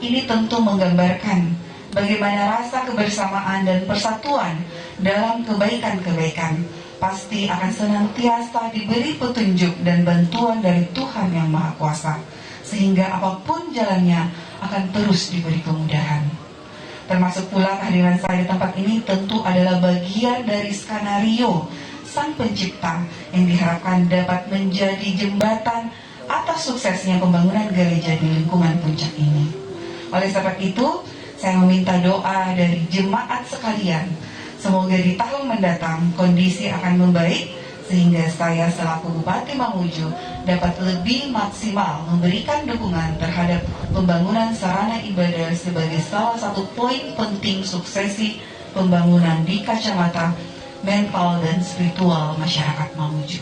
Ini tentu menggambarkan bagaimana rasa kebersamaan dan persatuan dalam kebaikan-kebaikan pasti akan senantiasa diberi petunjuk dan bantuan dari Tuhan yang Maha Kuasa, sehingga apapun jalannya akan terus diberi kemudahan. Termasuk pula kehadiran saya di tempat ini tentu adalah bagian dari skenario Sang Pencipta yang diharapkan dapat menjadi jembatan atas suksesnya pembangunan gereja di lingkungan puncak ini. Oleh sebab itu, saya meminta doa dari jemaat sekalian, semoga di tahun mendatang kondisi akan membaik, sehingga saya selaku Bupati Mamuju dapat lebih maksimal memberikan dukungan terhadap pembangunan sarana ibadah sebagai salah satu poin penting suksesi pembangunan di kacamata mental dan spiritual masyarakat Mamuju.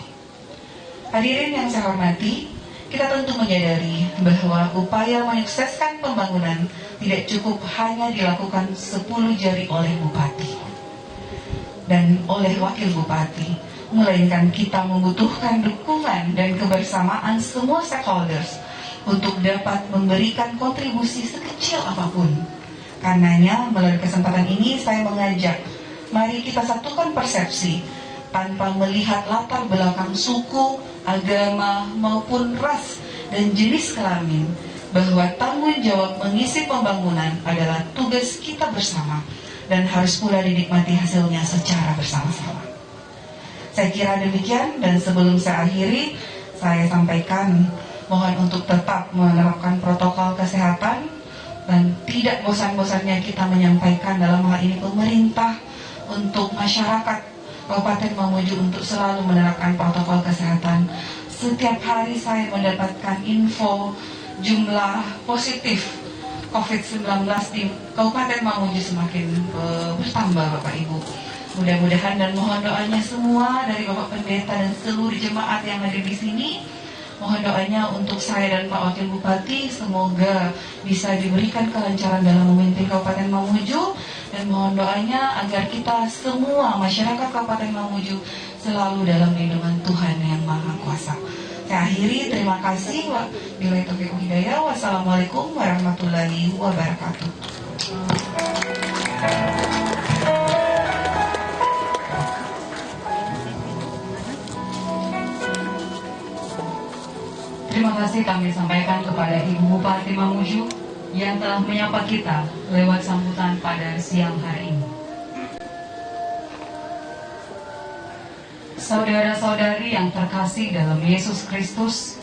Hadirin yang saya hormati, kita tentu menyadari bahwa upaya menyukseskan pembangunan tidak cukup hanya dilakukan 10 jari oleh Bupati dan oleh Wakil Bupati, melainkan kita membutuhkan dukungan dan kebersamaan semua stakeholders untuk dapat memberikan kontribusi sekecil apapun. Karenanya, melalui kesempatan ini saya mengajak, mari kita satukan persepsi tanpa melihat latar belakang suku, agama, maupun ras dan jenis kelamin, bahwa tanggung jawab mengisi pembangunan adalah tugas kita bersama dan harus pula dinikmati hasilnya secara bersama-sama. Saya kira demikian, dan sebelum saya akhiri, saya sampaikan mohon untuk tetap menerapkan protokol kesehatan dan tidak bosan-bosannya kita menyampaikan dalam hal ini pemerintah untuk masyarakat Kabupaten Mamuju untuk selalu menerapkan protokol kesehatan. Setiap hari saya mendapatkan info jumlah positif COVID-19 di Kabupaten Mamuju semakin bertambah, Bapak Ibu. Mudah-mudahan dan mohon doanya semua dari Bapak Pendeta dan seluruh jemaat yang ada di sini. Mohon doanya untuk saya dan Pak Wakil Bupati, semoga bisa diberikan kelancaran dalam memimpin Kabupaten Mamuju, dan mohon doanya agar kita semua masyarakat Kabupaten Mamuju selalu dalam lindungan Tuhan yang Maha Kuasa. Saya akhiri, terima kasih. Wabillahi taufiq wal hidayah. Wassalamualaikum warahmatullahi wabarakatuh. Terima kasih kami sampaikan kepada Ibu Bupati Mamuju yang telah menyapa kita lewat sambutan pada siang hari ini. Saudara-saudari yang terkasih dalam Yesus Kristus,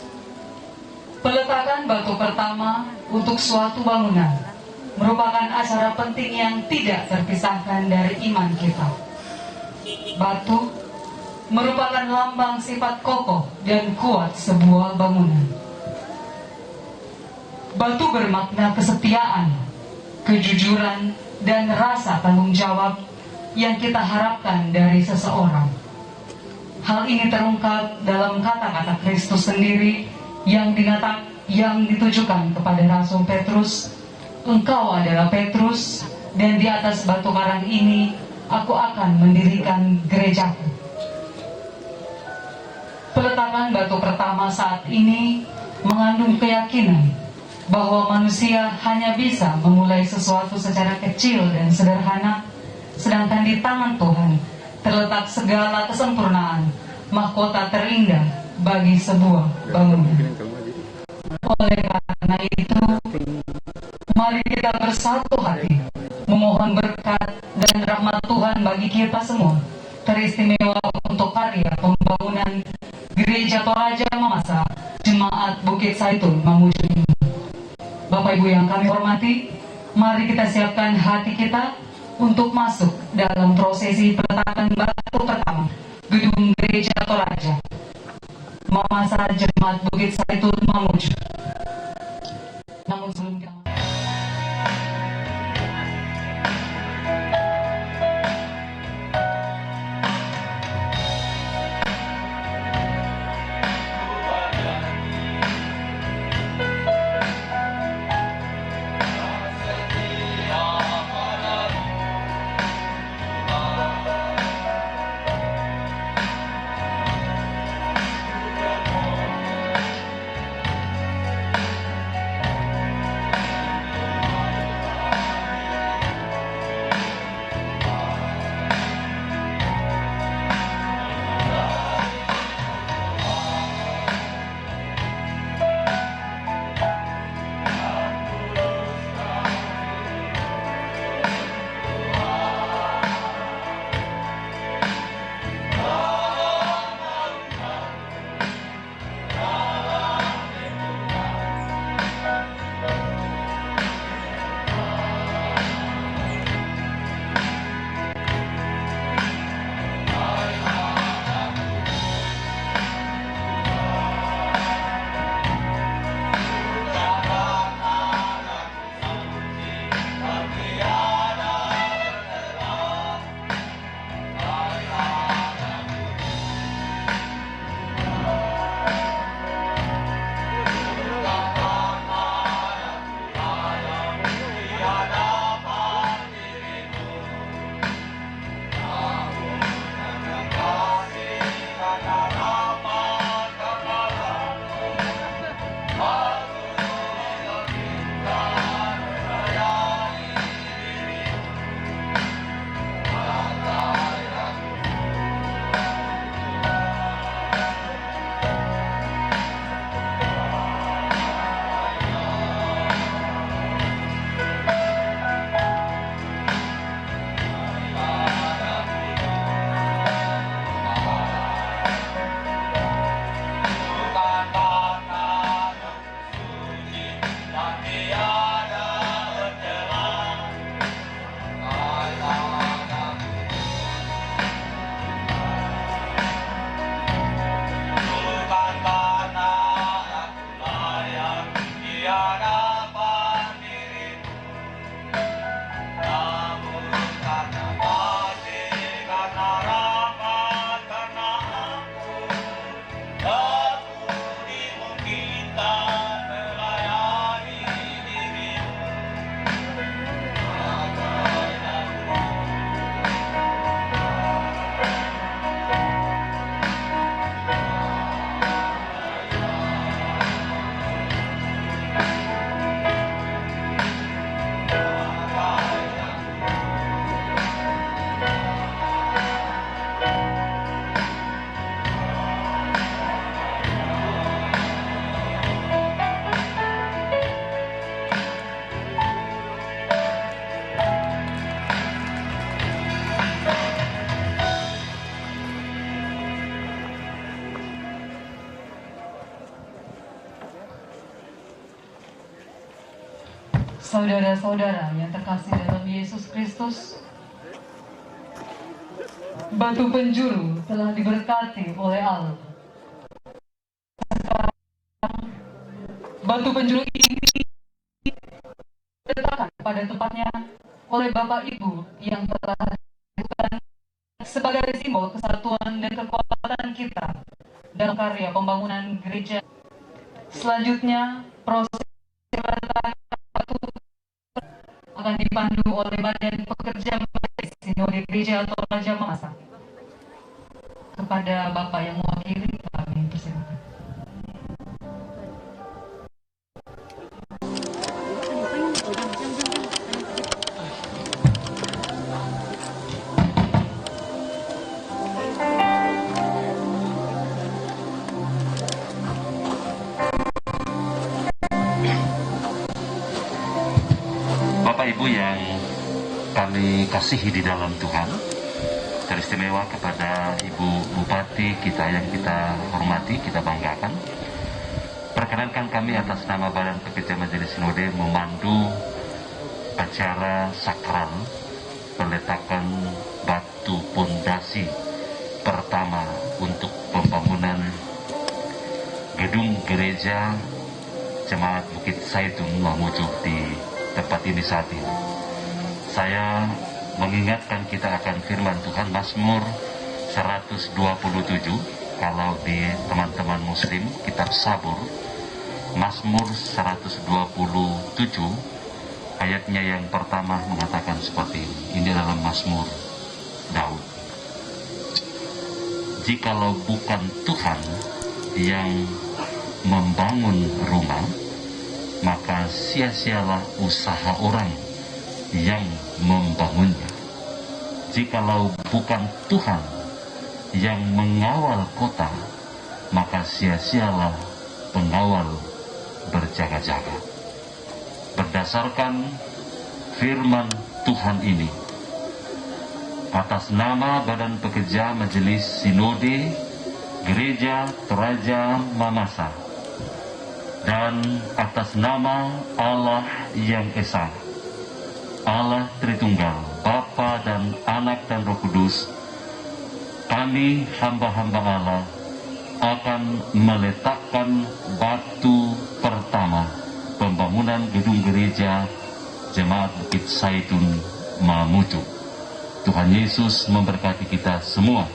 peletakan batu pertama untuk suatu bangunan merupakan acara penting yang tidak terpisahkan dari iman kita. Batu merupakan lambang sifat kokoh dan kuat sebuah bangunan. Batu bermakna kesetiaan, kejujuran, dan rasa tanggung jawab yang kita harapkan dari seseorang. Hal ini terungkap dalam kata-kata Kristus sendiri yang ditujukan kepada Rasul Petrus. Engkau adalah Petrus, dan di atas batu karang ini aku akan mendirikan gerejaku. Peletakan batu pertama saat ini mengandung keyakinan bahwa manusia hanya bisa memulai sesuatu secara kecil dan sederhana, sedangkan di tangan Tuhan terletak segala kesempurnaan, mahkota terindah bagi sebuah bangunan. Oleh karena itu, mari kita bersatu hati memohon berkat dan rahmat Tuhan bagi kita semua, teristimewa untuk karya pembangunan Gereja Toraja Mamasa Jemaat Bukit Saitun Mamuju ini. Bapak Ibu yang kami hormati, mari kita siapkan hati kita untuk masuk dalam prosesi peletakan batu pertama gedung Gereja Toraja Mamasa Jemaat Bukit Saitun Mamuju. Namun sebelum kita Saudara-saudara yang terkasih dalam Yesus Kristus, batu penjuru telah diberkati oleh Allah. Batu penjuru ini diletakkan pada tempatnya oleh Bapak Ibu yang telah dilakukan sebagai simbol kesatuan dan kekuatan kita dalam karya pembangunan gereja. Selanjutnya, proses batu akan dipandu oleh Badan Pekerja Majelis Sinode Gereja atau Raja Mamasa. Kepada Bapak yang mewakili, kami persilakan. Bapak Ibu yang kami kasihi di dalam Tuhan, teristimewa kepada Ibu Bupati kita yang kita hormati, kita banggakan. Perkenankan kami atas nama Badan Pekerja Majelis Sinode memandu acara sakral peletakan batu pondasi pertama untuk pembangunan gedung gereja Jemaat Bukit Zaitun Mamuju di tempat ini saat ini. Saya mengingatkan kita akan firman Tuhan Mazmur 127, kalau di teman-teman muslim kitab Sabur, Mazmur 127 ayatnya yang pertama mengatakan seperti ini. Ini adalah Mazmur Daud. Jikalau bukan Tuhan yang membangun rumah, maka sia-sialah usaha orang yang membangunnya. Jikalau bukan Tuhan yang mengawal kota, maka sia-sialah pengawal berjaga-jaga. Berdasarkan firman Tuhan ini, atas nama Badan Pekerja Majelis Sinode Gereja Toraja Mamasa, dan atas nama Allah yang Esa, Allah Tritunggal, Bapa dan Anak dan Roh Kudus, kami hamba-hamba Allah akan meletakkan batu pertama pembangunan gedung gereja Jemaat Bukit Zaitun Mamuju. Tuhan Yesus memberkati kita semua.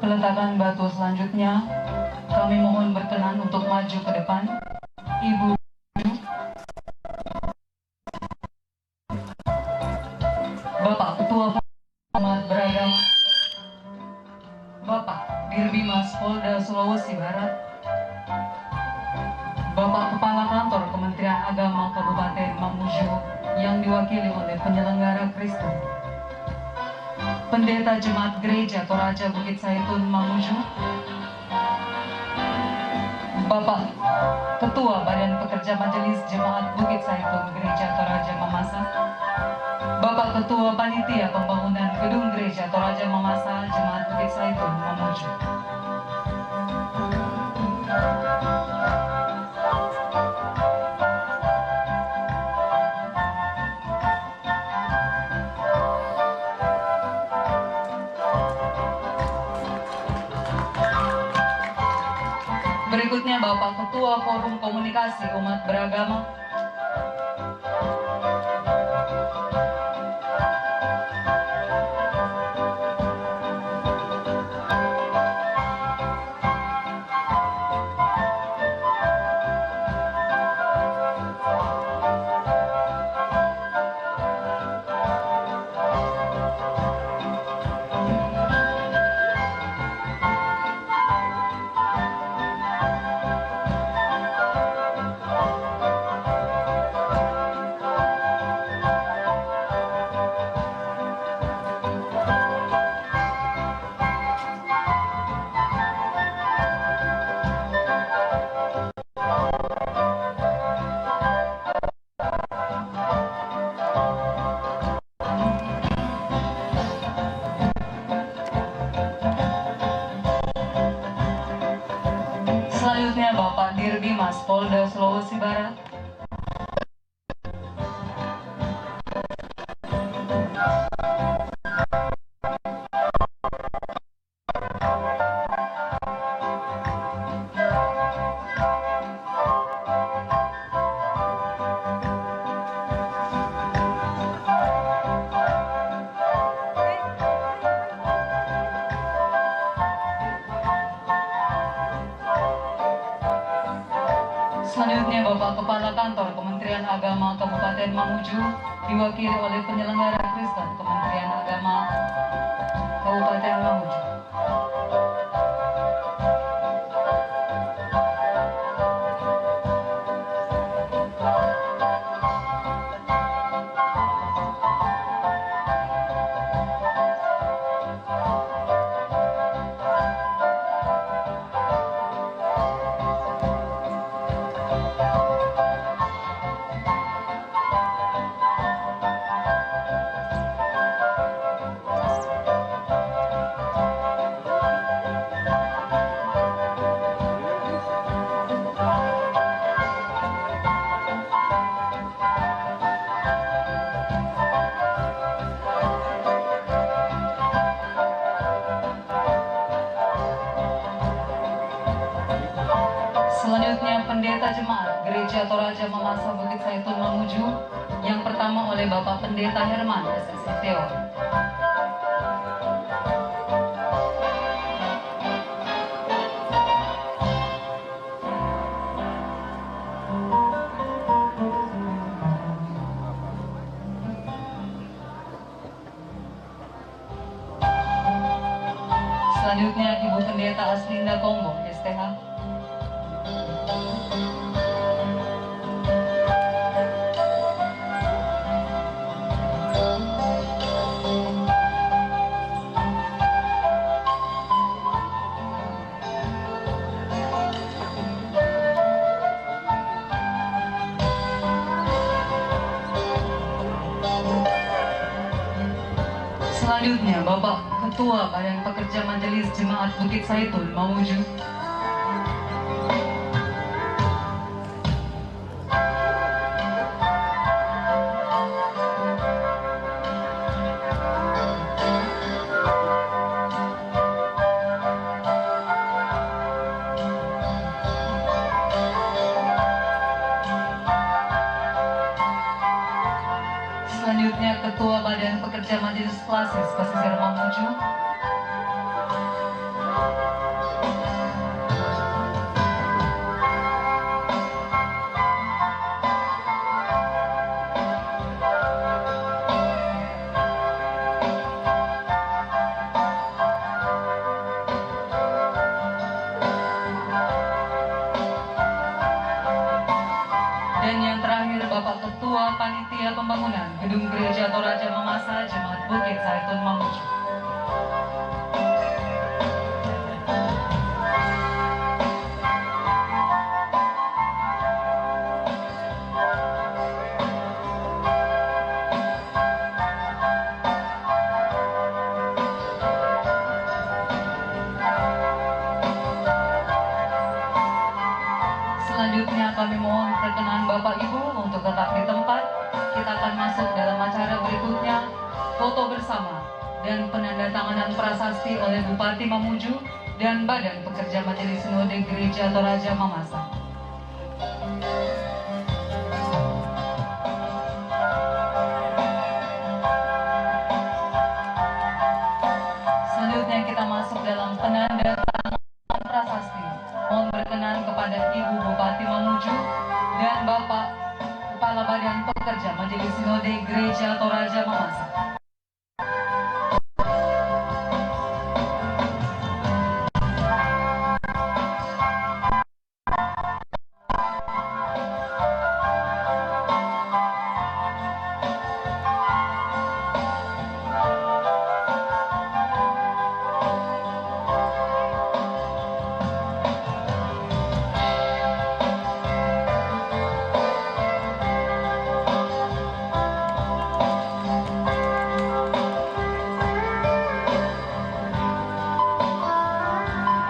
peletakan batu selanjutnya, kami mohon berkenan untuk maju ke depan. Ibu, Bapak Ketua Umat Beragama, Bapak Dirbimas Polda Sulawesi Barat, Bapak Kepala Kantor Kementerian Agama Kabupaten Mamuju yang diwakili oleh penyelenggara Kristen, Pendeta Jemaat Gereja Toraja Bukit Saitun Mamuju, Bapak Ketua Badan Pekerja Majelis Jemaat Bukit Saitun Gereja Toraja Mamasa, Bapak Ketua Panitia Pembangunan Gedung Gereja Toraja Mamasa Jemaat Bukit Saitun Mamuju. Berikutnya Bapak Ketua Forum Komunikasi Umat Beragama, selanjutnya Bapak Dirbimas Polda Sulawesi Barat, selanjutnya Bapak Kepala Kantor Kementerian Agama Kabupaten Mamuju diwakili oleh penyelenggara Kristen Kementerian Agama Kabupaten Mamuju. Selanjutnya Pendeta Jemaat Gereja Toraja Mamasa Bukit Saitun Mamuju, yang pertama oleh Bapak Pendeta Herman SSI Teo. Selanjutnya Ibu Pendeta Aslinda Kombo STH. Selanjutnya Bapak Ketua Badan Pekerja Majelis Jemaat Bukit Saitun Mamuju. Selanjutnya Ketua Badan Pekerja Majelis Klasis Pesisir Mamuju. Dan yang terakhir Bapak Ketua Panitia Pembangunan Gedung Gereja Toraja Mamasa Jemaat Bukit Zaitun Mamuju. Selanjutnya kami mohon perkenan Bapak Ibu untuk tetap di tempat. Kita akan masuk dalam acara berikutnya, foto bersama dan penandatanganan prasasti oleh Bupati Mamuju dan Badan Pekerja Majelis Sinode Gereja Toraja Mamasa. Selanjutnya kita masuk dalam penandatanganan prasasti. Mohon berkenan kepada Ibu Bupati Mamuju dan Bapak Kepala Badan Pekerja Majelis Sinode Gereja Toraja Mamasa.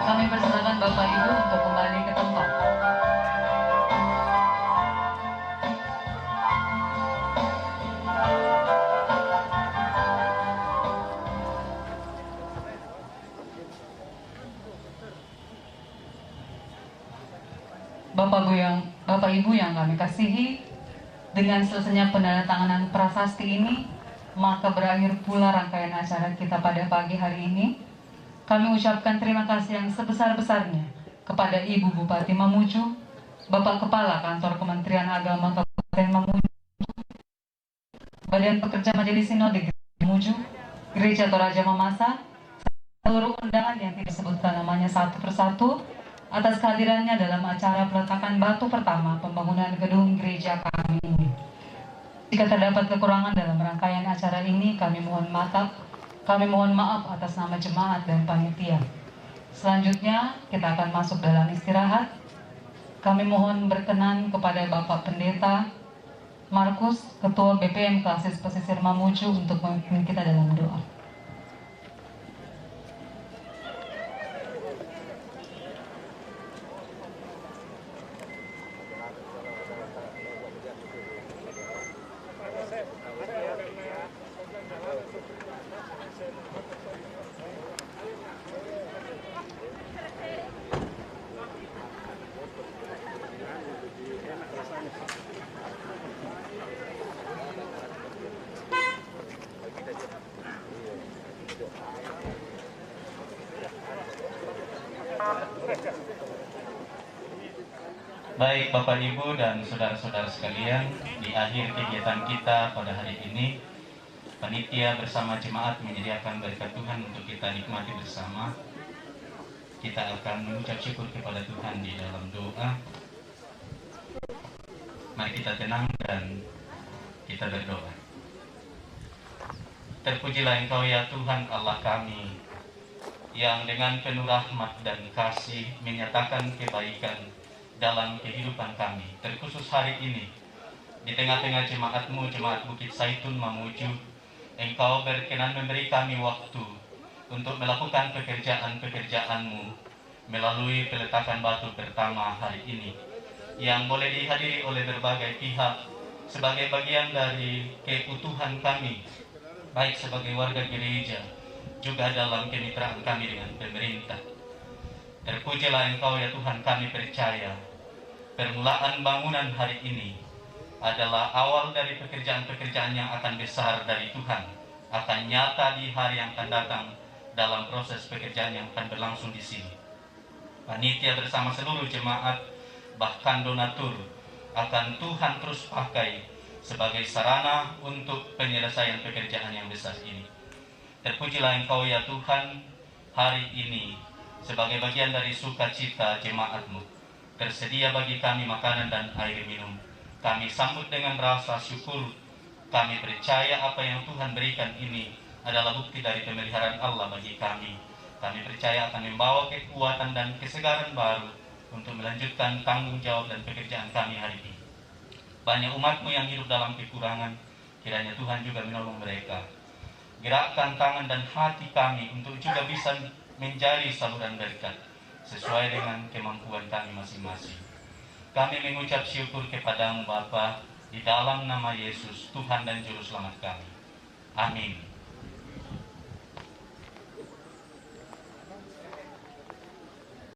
Kami persilakan Bapak Ibu untuk kembali ke tempat. Bapak Ibu yang kami kasihi, dengan selesainya penandatanganan prasasti ini, maka berakhir pula rangkaian acara kita pada pagi hari ini. Kami ucapkan terima kasih yang sebesar-besarnya kepada Ibu Bupati Mamuju, Bapak Kepala Kantor Kementerian Agama Kabupaten Mamuju, Badan Pekerja Majelis Sinode Gereja Mamuju, Gereja Toraja Mamasa, seluruh undangan yang tidak disebutkan namanya satu persatu, atas kehadirannya dalam acara peletakan batu pertama pembangunan gedung gereja kami ini. Jika terdapat kekurangan dalam rangkaian acara ini, kami mohon maaf atas nama jemaat dan panitia. Selanjutnya, kita akan masuk dalam istirahat. Kami mohon berkenan kepada Bapak Pendeta Markus, Ketua BPM Klasis Pesisir Mamuju, untuk memimpin kita dalam doa. Baik Bapak Ibu dan saudara-saudara sekalian, di akhir kegiatan kita pada hari ini, panitia bersama jemaat menyediakan berkat Tuhan untuk kita nikmati bersama. Kita akan mengucap syukur kepada Tuhan di dalam doa. Mari kita tenang dan kita berdoa. Terpujilah Engkau ya Tuhan Allah kami, yang dengan penuh rahmat dan kasih menyatakan kebaikan dalam kehidupan kami, terkhusus hari ini di tengah-tengah jemaat-Mu, Jemaat Bukit Zaitun Mamuju. Engkau berkenan memberi kami waktu untuk melakukan pekerjaan-pekerjaan-Mu melalui peletakan batu pertama hari ini, yang boleh dihadiri oleh berbagai pihak sebagai bagian dari keutuhan kami, baik sebagai warga gereja juga dalam kemitraan kami dengan pemerintah. Terpujilah Engkau ya Tuhan, kami percaya permulaan bangunan hari ini adalah awal dari pekerjaan-pekerjaan yang akan besar dari Tuhan, akan nyata di hari yang akan datang dalam proses pekerjaan yang akan berlangsung di sini. Panitia bersama seluruh jemaat, bahkan donatur, akan Tuhan terus pakai sebagai sarana untuk penyelesaian pekerjaan yang besar ini. Terpujilah Engkau ya Tuhan, hari ini sebagai bagian dari sukacita jemaat-Mu. Tersedia bagi kami makanan dan air minum. Kami sambut dengan rasa syukur. Kami percaya apa yang Tuhan berikan ini adalah bukti dari pemeliharaan Allah bagi kami. Kami percaya akan membawa kekuatan dan kesegaran baru untuk melanjutkan tanggung jawab dan pekerjaan kami hari ini. Banyak umat-Mu yang hidup dalam kekurangan, kiranya Tuhan juga menolong mereka. Gerakkan tangan dan hati kami untuk juga bisa menjadi saluran berkat sesuai dengan kemampuan kami masing-masing. Kami mengucap syukur kepada-Mu Bapa, di dalam nama Yesus, Tuhan dan Juru Selamat kami. Amin.